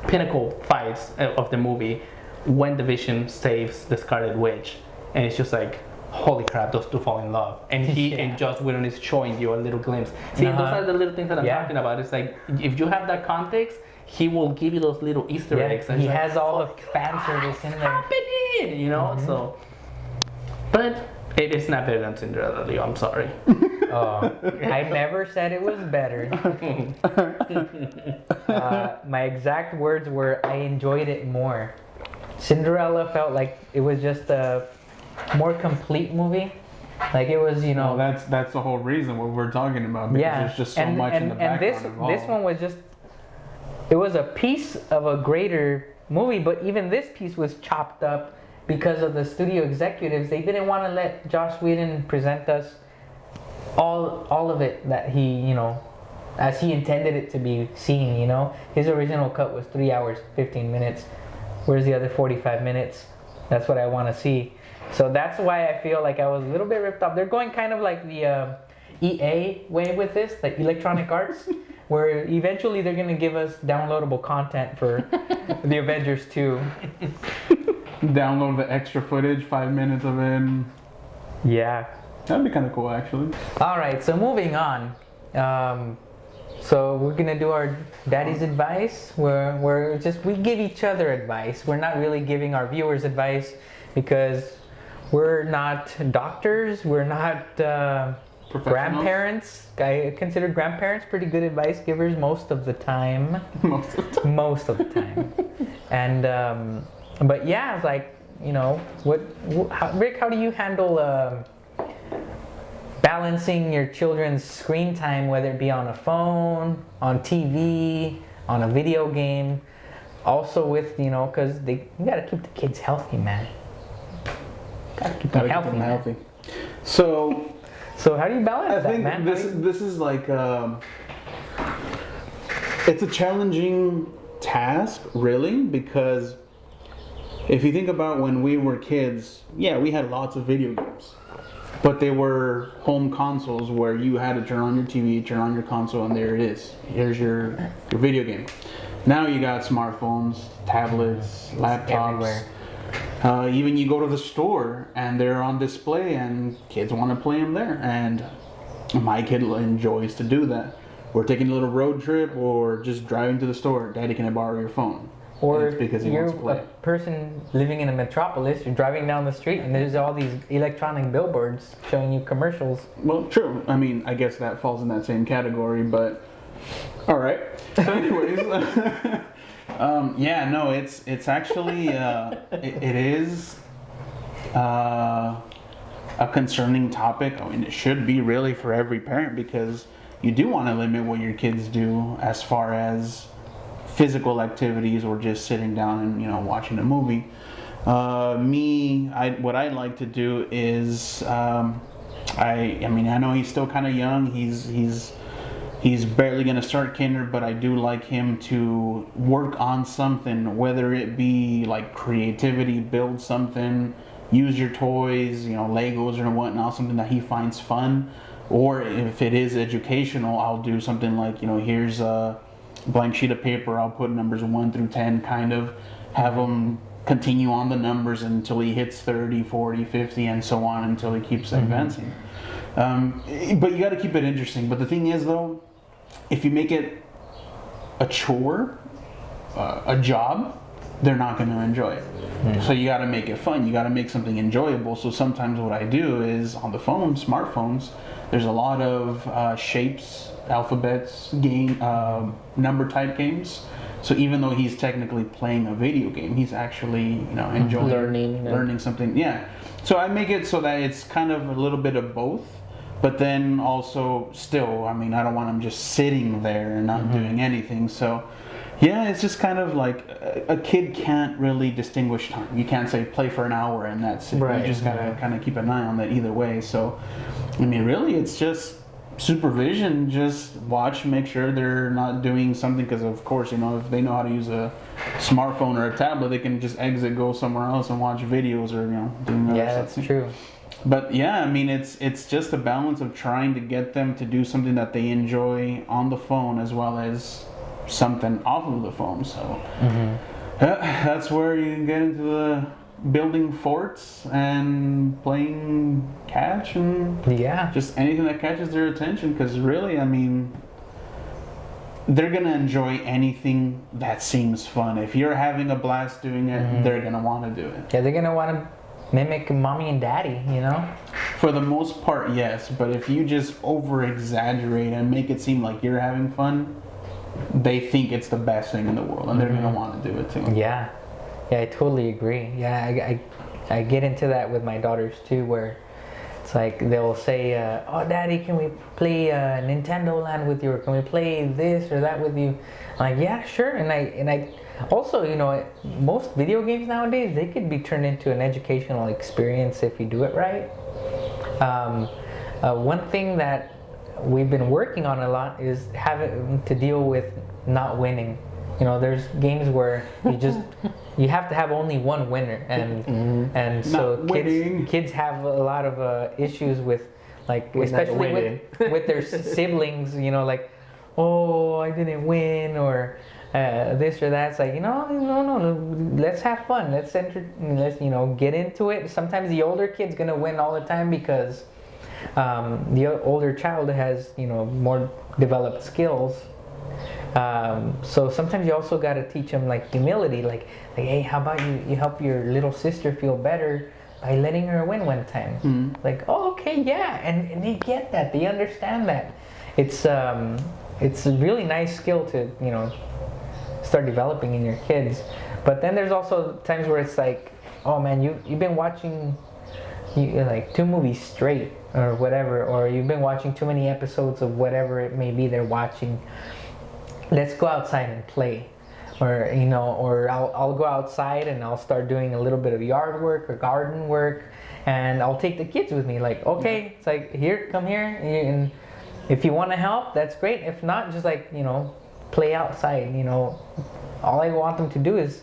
Speaker 3: pinnacle fights of the movie when the Vision saves the Scarlet Witch, and it's just like, holy crap, those two fall in love, and and Joss Whedon is showing you a little glimpse. See, those are the little things that I'm talking about. It's like, if you have that context, he will give you those little Easter eggs.
Speaker 2: He has all the fan service in there.
Speaker 3: Happening, so. But it is not better than Cinderella, Leo. I'm sorry.
Speaker 2: I never said it was better. My exact words were, I enjoyed it more. Cinderella felt like it was just a more complete movie. Like it was,
Speaker 4: Well, that's the whole reason what we're talking about, because there's just so much in the background involved.
Speaker 2: This one was just, it was a piece of a greater movie, but even this piece was chopped up because of the studio executives. They didn't want to let Joss Whedon present us all of it that he, as he intended it to be seen, His original cut was 3 hours, 15 minutes. Where's the other 45 minutes? That's what I want to see. So that's why I feel like I was a little bit ripped off. They're going kind of like the EA way with this, like Electronic Arts, where eventually they're going to give us downloadable content for the Avengers 2.
Speaker 4: Download the extra footage, 5 minutes of it.
Speaker 2: Yeah.
Speaker 4: That'd be kind of cool, actually.
Speaker 2: All right, so moving on. So we're gonna do our daddy's advice. We give each other advice. We're not really giving our viewers advice because we're not doctors. We're not
Speaker 4: professionals?
Speaker 2: Grandparents, I consider grandparents pretty good advice givers most of the time.
Speaker 4: Most of the time.
Speaker 2: Most of the time. And but yeah, it's like, you know, Rick, how do you handle balancing your children's screen time, whether it be on a phone, on TV, on a video game, also with, you know, because you got to keep the kids healthy, man. Got to keep them healthy.
Speaker 4: So
Speaker 2: how do you balance
Speaker 4: I
Speaker 2: that,
Speaker 4: think
Speaker 2: man?
Speaker 4: this is like it's a challenging task, really, because if you think about when we were kids, yeah, we had lots of video games, but they were home consoles where you had to turn on your TV, turn on your console, and there it is. Here's your video game. Now you got smartphones, tablets, laptops. Even you go to the store and they're on display and kids want to play them there. And my kid enjoys to do that. We're taking a little road trip or just driving to the store. Daddy, can I borrow your phone?
Speaker 2: Or
Speaker 4: it's because he
Speaker 2: you're
Speaker 4: wants to play.
Speaker 2: a person living in a metropolis, you're driving down the street and there's all these electronic billboards showing you commercials.
Speaker 4: Well, true. I mean, I guess that falls in that same category, but all right. So anyways, yeah, no, it's actually, it is a concerning topic. I mean, it should be really for every parent because you do want to limit what your kids do as far as physical activities or just sitting down and, you know, watching a movie. What I like to do is, I mean, I know he's still kind of young. He's barely gonna start kinder, but I do like him to work on something, whether it be like creativity, build something, use your toys, you know, Legos or whatnot, something that he finds fun. Or if it is educational, I'll do something like, you know, here's a blank sheet of paper, I'll put numbers 1 through 10, kind of have him continue on the numbers until he hits 30, 40, 50, and so on until he keeps advancing. But you got to keep it interesting. But the thing is, though, if you make it a chore, a job, they're not going to enjoy it. So you got to make it fun. You got to make something enjoyable. So sometimes what I do is on the phone, smartphones, there's a lot of shapes, alphabets, game, number type games. So even though he's technically playing a video game, he's actually, you know, enjoying learning something. Yeah. So I make it so that it's kind of a little bit of both, but then also still, I mean, I don't want him just sitting there and not doing anything. So yeah, it's just kind of like a kid can't really distinguish time. You can't say play for an hour and that's it.
Speaker 2: Right.
Speaker 4: You just gotta kind of keep an eye on that either way. So I mean, really, it's just supervision. Just watch, make sure they're not doing something, because of course, you know, if they know how to use a smartphone or a tablet, they can just exit, go somewhere else and watch videos or, you know, doing other
Speaker 2: Yeah,
Speaker 4: stuff.
Speaker 2: that's true.
Speaker 4: But yeah, I mean, it's just a balance of trying to get them to do something that they enjoy on the phone as well as something off of the phone. So that's where you can get into the building forts and playing catch and just anything that catches their attention, because really, I mean, they're gonna enjoy anything that seems fun. If you're having a blast doing it, they're gonna want to do it.
Speaker 2: Yeah, they're gonna want to mimic mommy and daddy, you know?
Speaker 4: For the most part, yes, but if you just over exaggerate and make it seem like you're having fun, they think it's the best thing in the world and they're gonna want to do it too.
Speaker 2: Yeah, I totally agree. Yeah, I get into that with my daughters too, where it's like they'll say, "Oh, Daddy, can we play Nintendo Land with you? Or can we play this or that with you?" I'm like, "Yeah, sure." And I also, you know, most video games nowadays, they could be turned into an educational experience if you do it right. One thing that we've been working on a lot is having to deal with not winning. You know, there's games where you have to have only one winner, and so kids have a lot of issues with, like, especially with their siblings. You know, like, oh, I didn't win, or this or that. It's like, no, let's have fun. Let's get into it. Sometimes the older kid's gonna win all the time because the older child has, more developed skills. So sometimes you also got to teach them, like, humility, like, hey, how about you help your little sister feel better by letting her win one time. Like, oh, okay, yeah, and they get that, they understand that. It's a really nice skill to start developing in your kids. But then there's also times where it's like, oh man, you've been watching like 2 movies straight or whatever, or you've been watching too many episodes of whatever it may be they're watching. Let's go outside and play. Or or I'll go outside and I'll start doing a little bit of yard work or garden work, and I'll take the kids with me. Like, okay, it's like, here, come here, and if you want to help, that's great. If not, just like play outside. All I want them to do is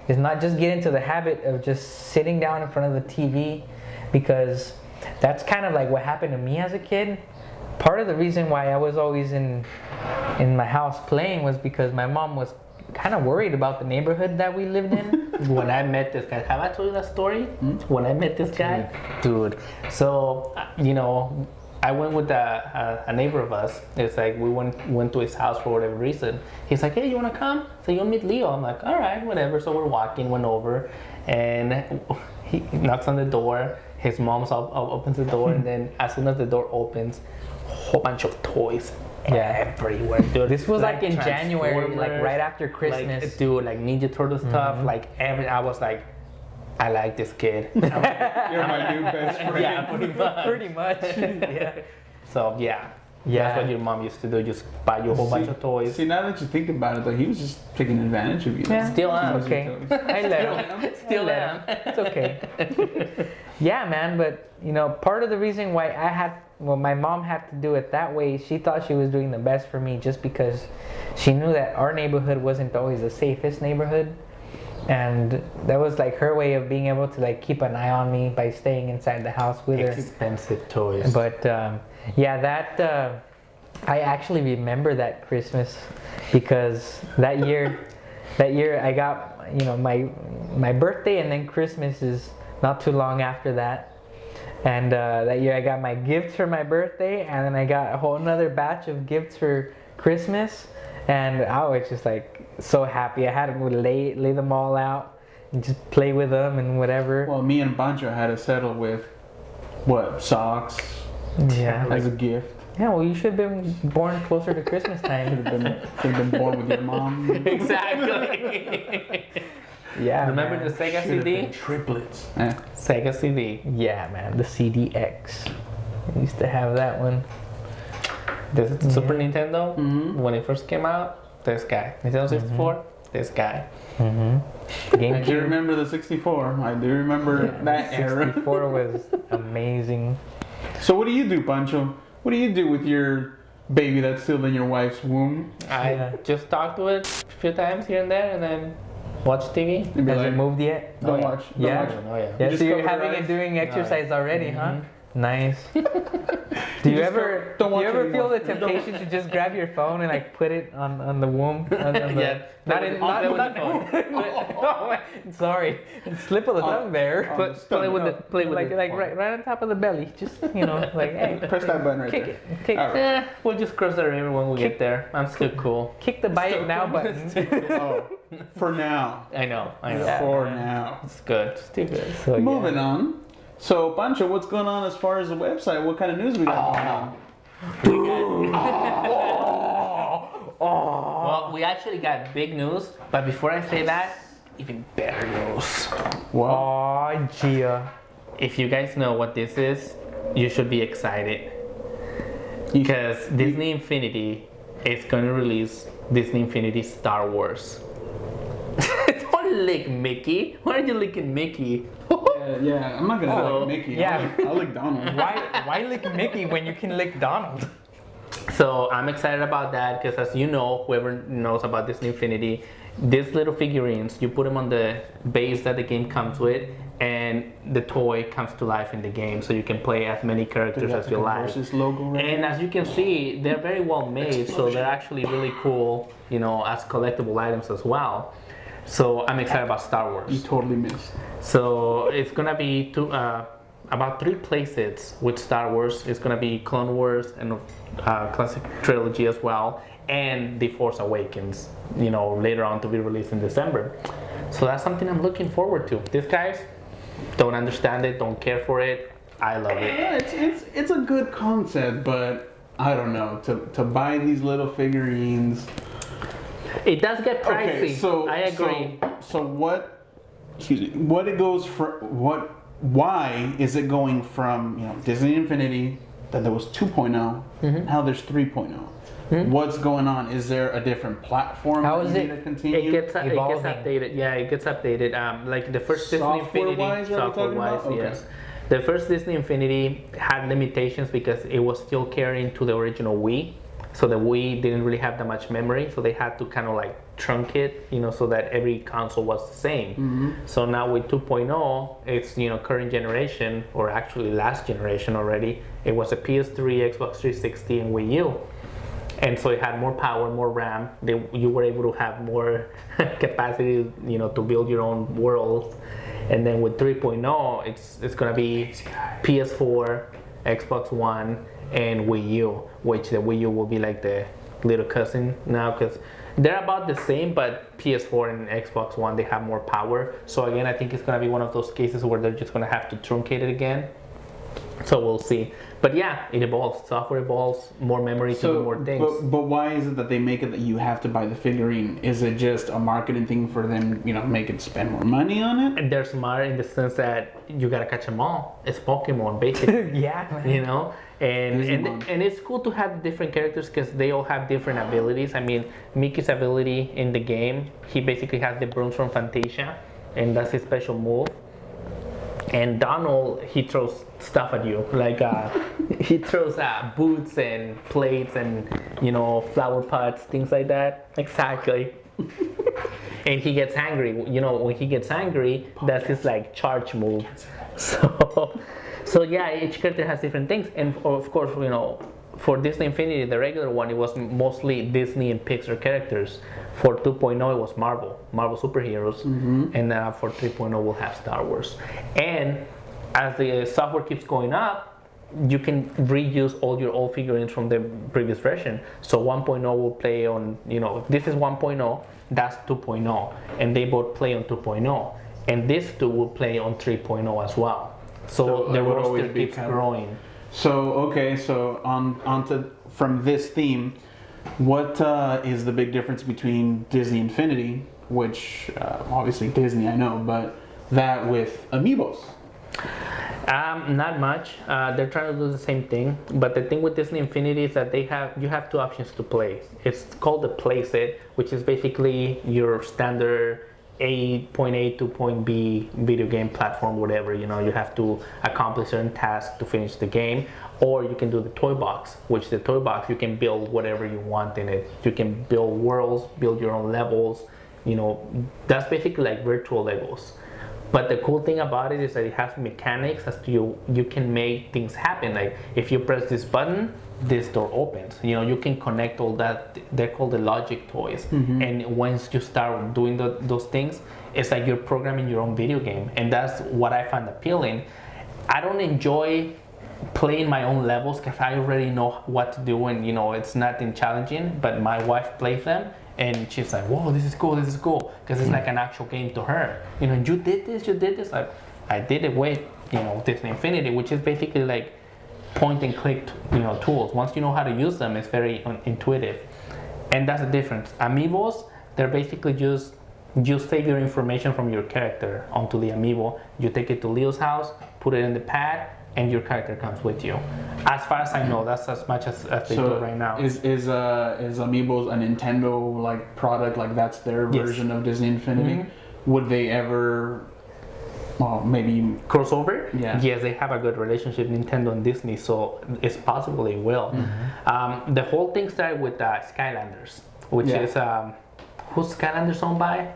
Speaker 2: not just get into the habit of just sitting down in front of the TV, because that's kind of like what happened to me as a kid. Part of the reason why I was always in my house playing was because my mom was kind of worried about the neighborhood that we lived in.
Speaker 3: When I met this guy, have I told you that story? When I met this guy, dude. So I went with a neighbor of us. It's like we went to his house for whatever reason. He's like, hey, you wanna come? So you'll meet Leo. I'm like, all right, whatever. So we're walking, went over, and he knocks on the door. His mom opens the door, and then as soon as the door opens, a whole bunch of toys everywhere, dude.
Speaker 2: This was like in January, like right after Christmas.
Speaker 3: Like, dude, like Ninja Turtle stuff. Like I was like, I like this kid.
Speaker 4: You're my new best friend.
Speaker 3: Yeah,
Speaker 2: pretty much. Yeah.
Speaker 3: So yeah. That's what your mom used to do. Just buy you a whole bunch of toys.
Speaker 4: See, now that you think about it, though, he was just taking advantage of you.
Speaker 2: Yeah.
Speaker 3: Still am.
Speaker 2: Okay. I let him.
Speaker 3: Still am.
Speaker 2: It's okay. Yeah, man. But part of the reason why my mom had to do it that way, she thought she was doing the best for me, just because she knew that our neighborhood wasn't always the safest neighborhood, and that was like her way of being able to like keep an eye on me by staying inside the house with her.
Speaker 3: Expensive toys.
Speaker 2: But I actually remember that Christmas, because that year I got my birthday, and then Christmas is not too long after that. And that year I got my gifts for my birthday, and then I got a whole another batch of gifts for Christmas, and I was just like so happy. I had to lay them all out and just play with them and whatever.
Speaker 4: Well, me and Pancho had to settle with socks as a gift.
Speaker 2: Yeah, well, you should have been born closer to Christmas time.
Speaker 4: Should have been born with your mom.
Speaker 3: Exactly.
Speaker 2: Yeah.
Speaker 3: Remember
Speaker 2: man.
Speaker 3: the Sega
Speaker 4: Should have
Speaker 3: CD?
Speaker 4: been triplets.
Speaker 3: Sega CD.
Speaker 2: Yeah, man, the CDX. I used to have that one.
Speaker 3: This is the Super Nintendo. When it first came out, this guy. Nintendo 64, this guy.
Speaker 4: I do
Speaker 2: GameCube.
Speaker 4: remember the 64. I do remember that era.
Speaker 2: 64 was amazing.
Speaker 4: So what do you do, Pancho? What do you do with your baby that's still in your wife's womb?
Speaker 3: I just talked to it a few times here and there, and then watch TV.
Speaker 4: You'd be
Speaker 2: Has
Speaker 4: like,
Speaker 2: it moved yet?
Speaker 4: Don't watch. Don't
Speaker 2: Yeah.
Speaker 4: watch.
Speaker 3: Oh yeah.
Speaker 2: Yeah,
Speaker 4: just
Speaker 2: so you're
Speaker 4: cover
Speaker 2: having
Speaker 4: your
Speaker 2: it
Speaker 4: eyes?
Speaker 2: doing exercise already, huh? Nice. Do you
Speaker 4: just
Speaker 2: ever
Speaker 4: don't watch
Speaker 2: feel
Speaker 4: anymore.
Speaker 2: the temptation to just grab your phone and like put it on the womb?
Speaker 3: Yeah.
Speaker 2: Not in
Speaker 3: Play
Speaker 2: not
Speaker 3: with the
Speaker 2: oh, sorry, slip of the tongue there.
Speaker 4: on the
Speaker 3: Play with
Speaker 4: stomach.
Speaker 3: the
Speaker 2: Like right on top of the belly. Just like hey,
Speaker 4: Press that button right
Speaker 2: kick
Speaker 4: there.
Speaker 2: it. Kick,
Speaker 4: All right.
Speaker 3: We'll just cross the river when we get there. I'm still cool.
Speaker 2: kick the buy it now button.
Speaker 4: Oh, for now.
Speaker 3: I know.
Speaker 2: Yeah.
Speaker 4: For now.
Speaker 3: It's good. It's too good.
Speaker 2: So, yeah.
Speaker 4: Moving on. So, Pancho, what's going on as far as the website? What kind of news we got going on?
Speaker 3: Well, we actually got big news, but before I say that, even better news.
Speaker 4: Well,
Speaker 2: Oh, Gia.
Speaker 3: If you guys know what this is, you should be excited. Because Disney Infinity is going to release Disney Infinity Star Wars. Don't lick Mickey. Why are you licking Mickey?
Speaker 4: yeah, I'm not gonna
Speaker 3: Oh,
Speaker 4: lick Mickey.
Speaker 2: yeah.
Speaker 4: I'll lick Donald.
Speaker 2: Why lick Mickey when you can lick Donald?
Speaker 3: So I'm excited about that because, as you know, whoever knows about Disney Infinity, these little figurines, you put them on the base that the game comes with, and the toy comes to life in the game, so you can play as many characters as you like.
Speaker 4: Versus logo right
Speaker 3: And as you can see, they're very well made, so they're actually really cool, as collectible items as well. So I'm excited about Star Wars.
Speaker 4: You totally missed.
Speaker 3: So it's gonna be about 3 playsets with Star Wars. It's gonna be Clone Wars and classic trilogy as well, and The Force Awakens. Later on to be released in December. So that's something I'm looking forward to. This, guys, don't understand it, don't care for it. I love it.
Speaker 4: Yeah, it's a good concept, but I don't know, to buy these little figurines.
Speaker 3: It does get pricey.
Speaker 4: Okay, so
Speaker 3: I agree.
Speaker 4: So what? Excuse me. What it goes for? What? Why is it going from Disney Infinity? Then there was 2.0. Now there's 3.0. What's going on? Is there a different platform?
Speaker 2: How
Speaker 4: that
Speaker 2: is
Speaker 4: you
Speaker 2: it?
Speaker 4: need to continue?
Speaker 3: It gets
Speaker 2: Evolving.
Speaker 3: updated. Yeah, it gets updated. Like the first Disney
Speaker 4: Software-wise,
Speaker 3: Infinity,
Speaker 4: are we talking
Speaker 3: software-wise,
Speaker 4: about? Okay.
Speaker 3: yes. The first Disney Infinity had limitations because it was still carrying to the original Wii. So the Wii didn't really have that much memory, so they had to kind of like trunk it, so that every console was the same. So now with 2.0, it's current generation, or actually last generation already. It was a PS3, Xbox 360, and Wii U. And so it had more power, more RAM. You were able to have more capacity, to build your own worlds. And then with 3.0, it's gonna be PS4, Xbox One, and Wii U, which the Wii U will be like the little cousin now, because they're about the same, but PS4 and Xbox One, they have more power. So again, I think it's gonna be one of those cases where they're just gonna have to truncate it again. So we'll see. But yeah, it evolves. Software evolves, more memory to do more things.
Speaker 4: But why is it that they make it that you have to buy the figurine? Is it just a marketing thing for them, make it spend more money on it?
Speaker 3: And they're smart in the sense that you gotta catch them all. It's Pokemon, basically.
Speaker 2: Yeah, man.
Speaker 3: And it's cool to have different characters because they all have different abilities. I mean, Mickey's ability in the game, he basically has the brooms from Fantasia, and that's his special move. And Donald, he throws stuff at you, like he throws boots and plates and flower pots, things like that. Exactly. And he gets angry. When he gets angry, that's his like charge move. So yeah, each character has different things. And of course, for Disney Infinity, the regular one, it was mostly Disney and Pixar characters. For 2.0, it was Marvel superheroes, and for 3.0, we'll have Star Wars. And as the software keeps going up, you can reuse all your old figurines from the previous version. So 1.0 will play on, this is 1.0, that's 2.0, and they both play on 2.0, and this two will play on 3.0 as well. So the roster keeps growing.
Speaker 4: So onto from this theme, what is the big difference between Disney Infinity, which obviously Disney, I know, but that with Amiibos?
Speaker 3: Not much. They're trying to do the same thing, but the thing with Disney Infinity is that you have two options to play. It's called the playset, which is basically your standard point A to point B video game platform, whatever. You have to accomplish certain tasks to finish the game. Or you can do the toy box, which the toy box, you can build whatever you want in it. You can build worlds, build your own levels. That's basically like virtual Legos. But the cool thing about it is that it has mechanics as to you can make things happen. Like if you press this button, this door opens. You can connect all that. They're called the logic toys. And once you start doing those things, it's like you're programming your own video game. And that's what I find appealing. I don't enjoy playing my own levels because I already know what to do, and it's nothing challenging. But my wife plays them, and she's like, "Whoa, this is cool, because it's like an actual game to her. You did this. Like, I did it with Disney Infinity, which is basically like point and click tools. Once you know how to use them, it's very intuitive, and that's the difference. Amiibos, they're basically just you save your information from your character onto the Amiibo. You take it to Leo's house, put it in the pad, and your character comes with you. As far as I know, that's as much as they do right now.
Speaker 4: Is Amiibos a Nintendo like product? Like that's their version of Disney Infinity? Would they ever? Well, maybe
Speaker 3: crossover?
Speaker 4: Yeah.
Speaker 3: Yes, they have a good relationship, Nintendo and Disney, so it's possible they will. The whole thing started with Skylanders, which is who's Skylanders owned by?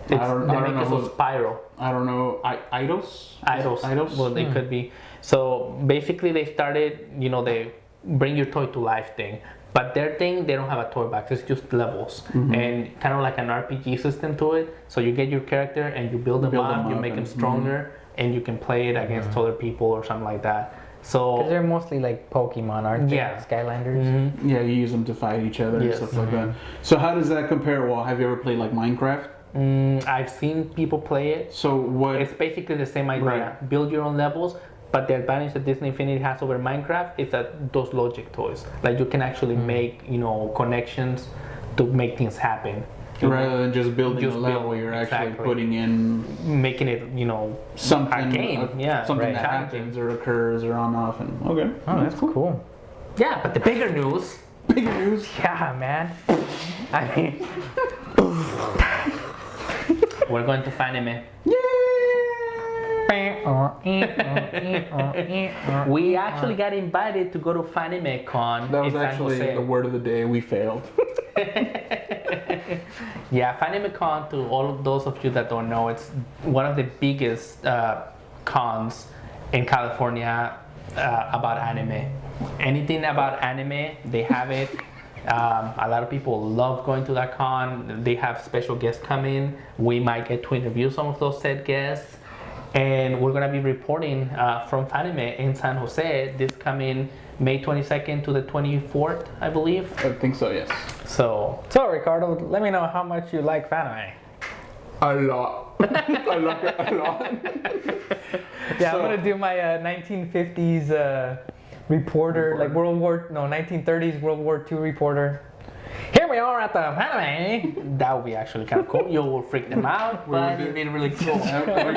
Speaker 4: I don't know.
Speaker 3: Spyro.
Speaker 4: I don't know. Eidos?
Speaker 3: Eidos. Well, they could be. So basically, they started. They bring your toy to life thing. But their thing, they don't have a toy box. It's just levels and kind of like an RPG system to it. So you get your character and you build them up. You make them stronger, and you can play it against other people or something like that. So
Speaker 2: because they're mostly like Pokemon, aren't they?
Speaker 3: Yeah.
Speaker 2: Skylanders.
Speaker 4: Yeah, you use them to fight each other and stuff like that. So how does that compare? Well, have you ever played like Minecraft?
Speaker 3: I've seen people play it.
Speaker 4: So what?
Speaker 3: It's basically the same idea.
Speaker 4: Right.
Speaker 3: Build your own levels, but the advantage that Disney Infinity has over Minecraft is that those logic toys, like you can actually make, you know, connections to make things happen.
Speaker 4: Rather than just building
Speaker 3: Just
Speaker 4: a level,
Speaker 3: build,
Speaker 4: you're actually
Speaker 3: exactly.
Speaker 4: putting in
Speaker 3: Making it, you know,
Speaker 4: something,
Speaker 3: a game. Yeah,
Speaker 4: something
Speaker 3: right.
Speaker 4: that happens or occurs or on off. And okay,
Speaker 2: Oh, that's cool.
Speaker 3: Yeah, but the bigger news.
Speaker 4: bigger news.
Speaker 2: Yeah, man. I mean,
Speaker 3: We're going to Fanime. We actually got invited to go to Fanime Con.
Speaker 4: That was
Speaker 3: in San
Speaker 4: actually
Speaker 3: Jose.
Speaker 4: the word of the day. We failed.
Speaker 3: Yeah, Fanime Con, to all of those of you that don't know, it's one of the biggest cons in California about anime. Anything about anime, they have it. A lot of people love going to that con. They have special guests come in. We might get to interview some of those said guests. And we're going to be reporting from Fanime in San Jose this coming May 22nd to the 24th, I believe.
Speaker 4: I think so. Yes.
Speaker 3: So,
Speaker 2: Ricardo, let me know how much you like Fanime.
Speaker 4: A lot. I like it a lot.
Speaker 2: Yeah,
Speaker 4: So-
Speaker 2: I'm gonna do my 1950s reporter, like 1930s World War II reporter. Here we are at the Fanime.
Speaker 3: that would be actually kind of cool. You will freak them out, but it'd be really cool.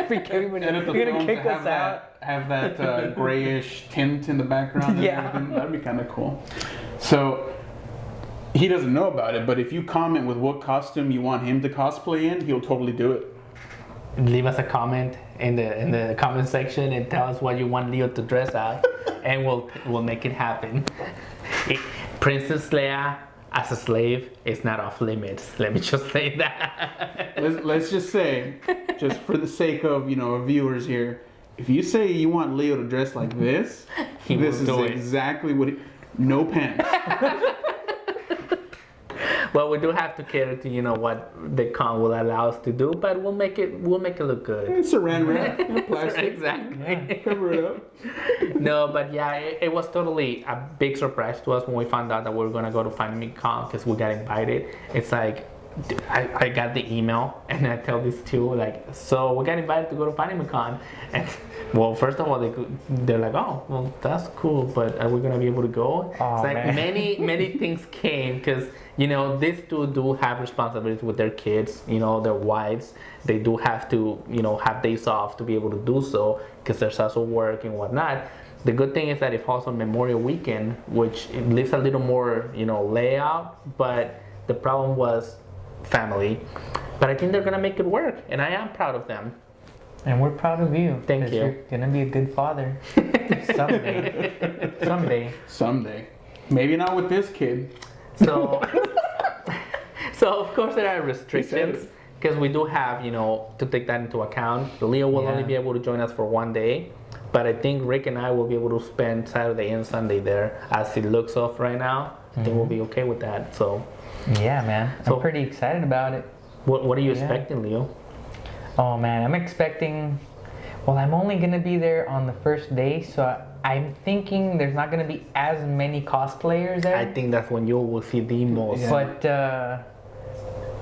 Speaker 2: Freak everybody.
Speaker 4: Edit the
Speaker 2: You're
Speaker 4: film
Speaker 2: gonna
Speaker 4: to
Speaker 2: kick
Speaker 4: have
Speaker 2: us out.
Speaker 4: have that grayish tint in the background. And
Speaker 2: Yeah.
Speaker 4: everything. That'd be kind of cool. So he doesn't know about it, but if you comment with what costume you want him to cosplay in, he'll totally do it.
Speaker 3: Leave us a comment in the comment section and tell us what you want Leo to dress as, and we'll make it happen. Princess Leia as a slave is not off limits. Let me just say that.
Speaker 4: Let's just say, just for the sake of viewers here, if you say you want Leo to dress like this,
Speaker 3: He
Speaker 4: this
Speaker 3: will
Speaker 4: is
Speaker 3: do it.
Speaker 4: exactly what. No pants.
Speaker 3: Well, we do have to cater to what the con will allow us to do, but we'll make it look good.
Speaker 4: It's saran wrap, plastic.
Speaker 3: Exactly.
Speaker 4: Cover it up.
Speaker 3: No, but yeah, it was totally a big surprise to us when we found out that we were gonna go to Fanime Con because we got invited. It's like I got the email and I tell this too, like, so we got invited to go to Fanime Con, and well, first of all they're like, oh, well, that's cool, but are we gonna be able to go?
Speaker 2: Oh,
Speaker 3: it's like
Speaker 2: man.
Speaker 3: many things came because these two do have responsibilities with their kids, their wives. They do have to have days off to be able to do so because there's also work and whatnot. The good thing is that it falls on Memorial Weekend, which it leaves a little more layout, but the problem was family. But I think they're gonna make it work, and I am proud of them.
Speaker 2: And we're proud of you.
Speaker 3: Thank
Speaker 2: 'cause
Speaker 3: you.
Speaker 2: You're gonna be a good father someday.
Speaker 4: Someday. Maybe not with this kid.
Speaker 3: So, so of course there are restrictions because we do have, to take that into account. Leo will only be able to join us for one day, but I think Rick and I will be able to spend Saturday and Sunday there. As it looks off right now, I think we'll be okay with that. So,
Speaker 2: Yeah, man.
Speaker 3: So-
Speaker 2: I'm pretty excited about it.
Speaker 3: what are you expecting, Leo?
Speaker 2: Oh man, I'm expecting. Well, I'm only gonna be there on the first day, so I'm thinking there's not gonna be as many cosplayers there.
Speaker 3: I think that's when you will see the most.
Speaker 2: But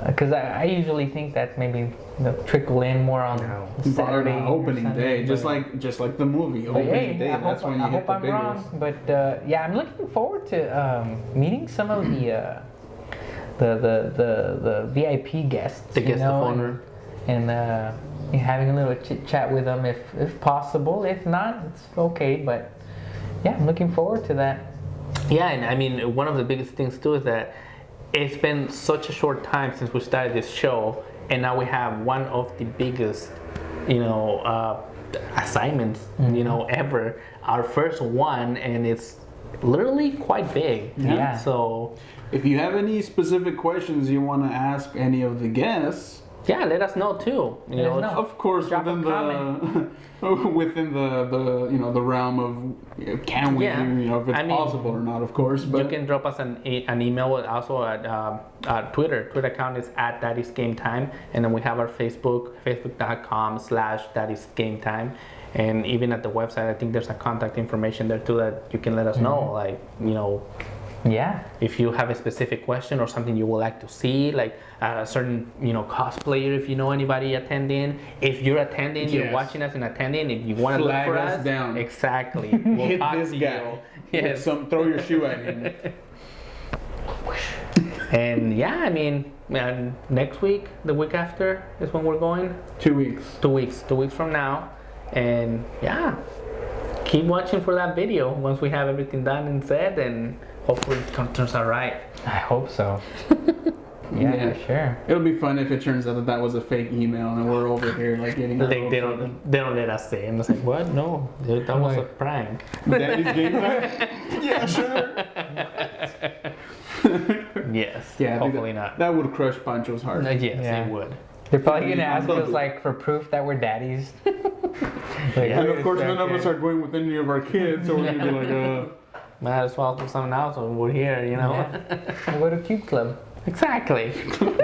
Speaker 2: because I usually think that maybe they'll trickle in more on Saturday or
Speaker 4: opening
Speaker 2: Sunday,
Speaker 4: day,
Speaker 2: but-
Speaker 4: just like the movie.
Speaker 2: But
Speaker 4: Opening
Speaker 2: hey,
Speaker 4: day,
Speaker 2: I
Speaker 4: that's
Speaker 2: hope,
Speaker 4: when you
Speaker 2: I
Speaker 4: hit
Speaker 2: hope
Speaker 4: the
Speaker 2: I'm
Speaker 4: biggest.
Speaker 2: wrong. But yeah, I'm looking forward to meeting some of the VIP guests.
Speaker 3: The guest of
Speaker 2: and-
Speaker 3: honor.
Speaker 2: And having a little chit chat with them if possible. If not, it's okay. But yeah, I'm looking forward to that.
Speaker 3: Yeah, and I mean, one of the biggest things too is that it's been such a short time since we started this show, and now we have one of the biggest, assignments, ever. Our first one, and it's literally quite big.
Speaker 2: Yeah.
Speaker 3: So,
Speaker 4: If you have any specific questions you want to ask any of the guests,
Speaker 3: yeah, let us know too.
Speaker 2: Let us know.
Speaker 4: of course,
Speaker 2: Drop a
Speaker 4: within the realm of can we,
Speaker 3: Yeah.
Speaker 4: if it's
Speaker 3: I mean,
Speaker 4: possible or not, of course. But
Speaker 3: You can drop us an email also at Twitter. Twitter account is at That Is Game Time, and then we have our facebook.com/thatisgametime, and even at the website, I think there's a contact information there too that you can let us know, like
Speaker 2: Yeah.
Speaker 3: If you have a specific question or something you would like to see, like a certain, cosplayer, if you know anybody attending, if you're attending, you're
Speaker 4: Yes.
Speaker 3: watching us and attending, if you want to look
Speaker 4: Flag
Speaker 3: for
Speaker 4: us
Speaker 3: us,
Speaker 4: down.
Speaker 3: exactly. We'll
Speaker 4: Hit
Speaker 3: talk
Speaker 4: this
Speaker 3: to
Speaker 4: guy.
Speaker 3: you. Yes.
Speaker 4: Throw your shoe at him.
Speaker 3: And yeah, and next week, the week after is when we're going.
Speaker 4: 2 weeks.
Speaker 3: 2 weeks from now. And yeah, keep watching for that video once we have everything done and said, and hopefully it turns out right.
Speaker 2: I hope so. Yeah, for sure.
Speaker 4: It'll be fun if it turns out that was a fake email and we're over here like getting. our
Speaker 3: They
Speaker 4: hopes up.
Speaker 3: don't let us say. And it's like, what? No, that was a prank.
Speaker 4: Daddy's game time? Yeah, sure.
Speaker 3: Yes.
Speaker 4: Yeah, I think
Speaker 3: Hopefully not.
Speaker 4: That would crush Pancho's heart.
Speaker 3: Yes,
Speaker 2: Yeah.
Speaker 3: it would.
Speaker 2: They're probably gonna ask us like for proof that we're daddies. Like,
Speaker 3: Yeah.
Speaker 4: And
Speaker 2: wait
Speaker 4: of
Speaker 2: a
Speaker 4: course, none of us
Speaker 2: second.
Speaker 4: are going with any of our kids, so we're gonna be like,
Speaker 3: Might as well do something else when we're here,
Speaker 2: Yeah. We'll go to Cube Club.
Speaker 3: Exactly.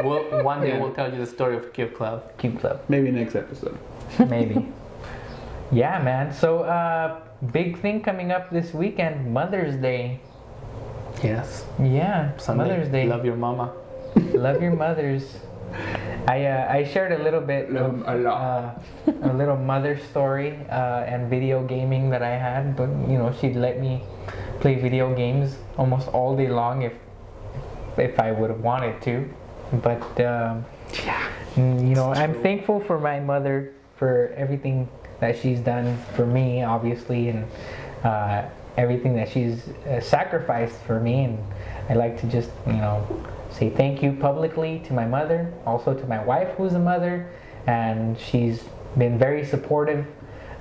Speaker 3: One day
Speaker 4: Yeah.
Speaker 3: we'll tell you the story of Cube Club.
Speaker 2: Cube Club.
Speaker 4: maybe next episode.
Speaker 2: Maybe. Yeah, man. So, big thing coming up this weekend, Mother's Day.
Speaker 3: Yes.
Speaker 2: Yeah,
Speaker 3: Sunday.
Speaker 2: Mother's Day.
Speaker 3: Love your mama.
Speaker 2: Love your mothers. I shared a little bit
Speaker 4: Love
Speaker 2: of
Speaker 4: a lot.
Speaker 2: a little mother story and video gaming that I had, but she'd let me play video games almost all day long if I would have wanted to. But I'm thankful for my mother for everything that she's done for me, obviously, and everything that she's sacrificed for me. And I like to just say thank you publicly to my mother, also to my wife who's a mother, and she's been very supportive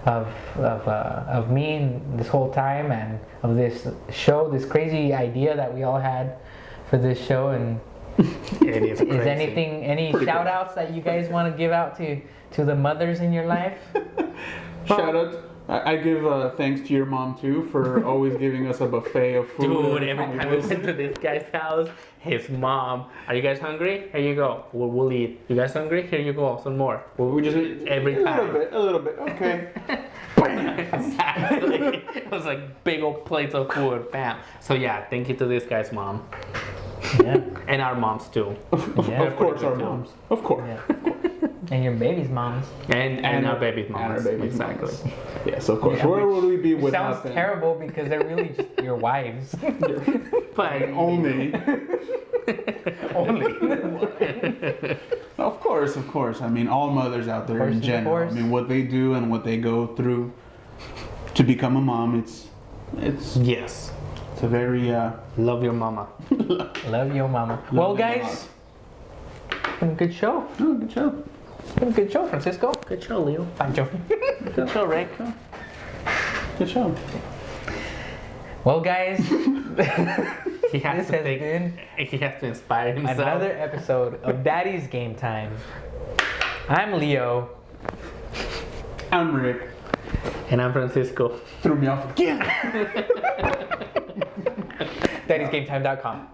Speaker 2: of me this whole time, and of this show, this crazy idea that we all had for this show. And
Speaker 3: It is crazy.
Speaker 2: any shout outs that you guys want to give out to the mothers in your life?
Speaker 4: Shout out. I give thanks to your mom too for always giving us a buffet of food.
Speaker 3: Dude, every time we went to this guy's house, his mom, are you guys hungry? Here you go. We'll eat. You guys hungry? Here you go. Some more.
Speaker 4: We just
Speaker 3: Every
Speaker 4: a
Speaker 3: time.
Speaker 4: little bit. Okay.
Speaker 3: Exactly. It was like big old plates of food. Bam. So yeah, thank you to this guy's mom.
Speaker 2: Yeah.
Speaker 3: And our moms too.
Speaker 2: Yeah.
Speaker 4: Of course, our
Speaker 3: too.
Speaker 4: moms. Of course.
Speaker 2: Yeah. And your baby's moms.
Speaker 3: And our baby's
Speaker 4: And
Speaker 3: moms.
Speaker 4: our baby's
Speaker 3: exactly.
Speaker 4: moms. Yes, of course.
Speaker 2: Yeah,
Speaker 4: Where would we be
Speaker 2: It
Speaker 4: without
Speaker 2: sounds
Speaker 4: them?
Speaker 2: terrible because they're really just your wives.
Speaker 3: But
Speaker 4: Only.
Speaker 2: Only.
Speaker 4: Of course. I mean, all mothers out there in
Speaker 2: Of
Speaker 4: general.
Speaker 2: course.
Speaker 4: I mean, what they do and what they go through to become a mom, it's
Speaker 3: yes.
Speaker 4: a very
Speaker 3: Love your mama.
Speaker 2: Love your mama.
Speaker 4: Love
Speaker 2: Well,
Speaker 4: them a
Speaker 2: guys, it's been a good show.
Speaker 4: oh, good job.
Speaker 2: It's been a good show, Francisco.
Speaker 3: Good show, Leo.
Speaker 2: Pancho.
Speaker 3: Good show, Rick.
Speaker 4: Good job.
Speaker 2: Well, guys,
Speaker 3: He has
Speaker 2: this
Speaker 3: to
Speaker 2: has
Speaker 3: think.
Speaker 2: been
Speaker 3: He has to inspire himself.
Speaker 2: another episode of Daddy's Game Time. I'm Leo.
Speaker 4: I'm Rick.
Speaker 3: And I'm Francisco.
Speaker 4: Threw me off again.
Speaker 2: Daddy'sGameTime.com.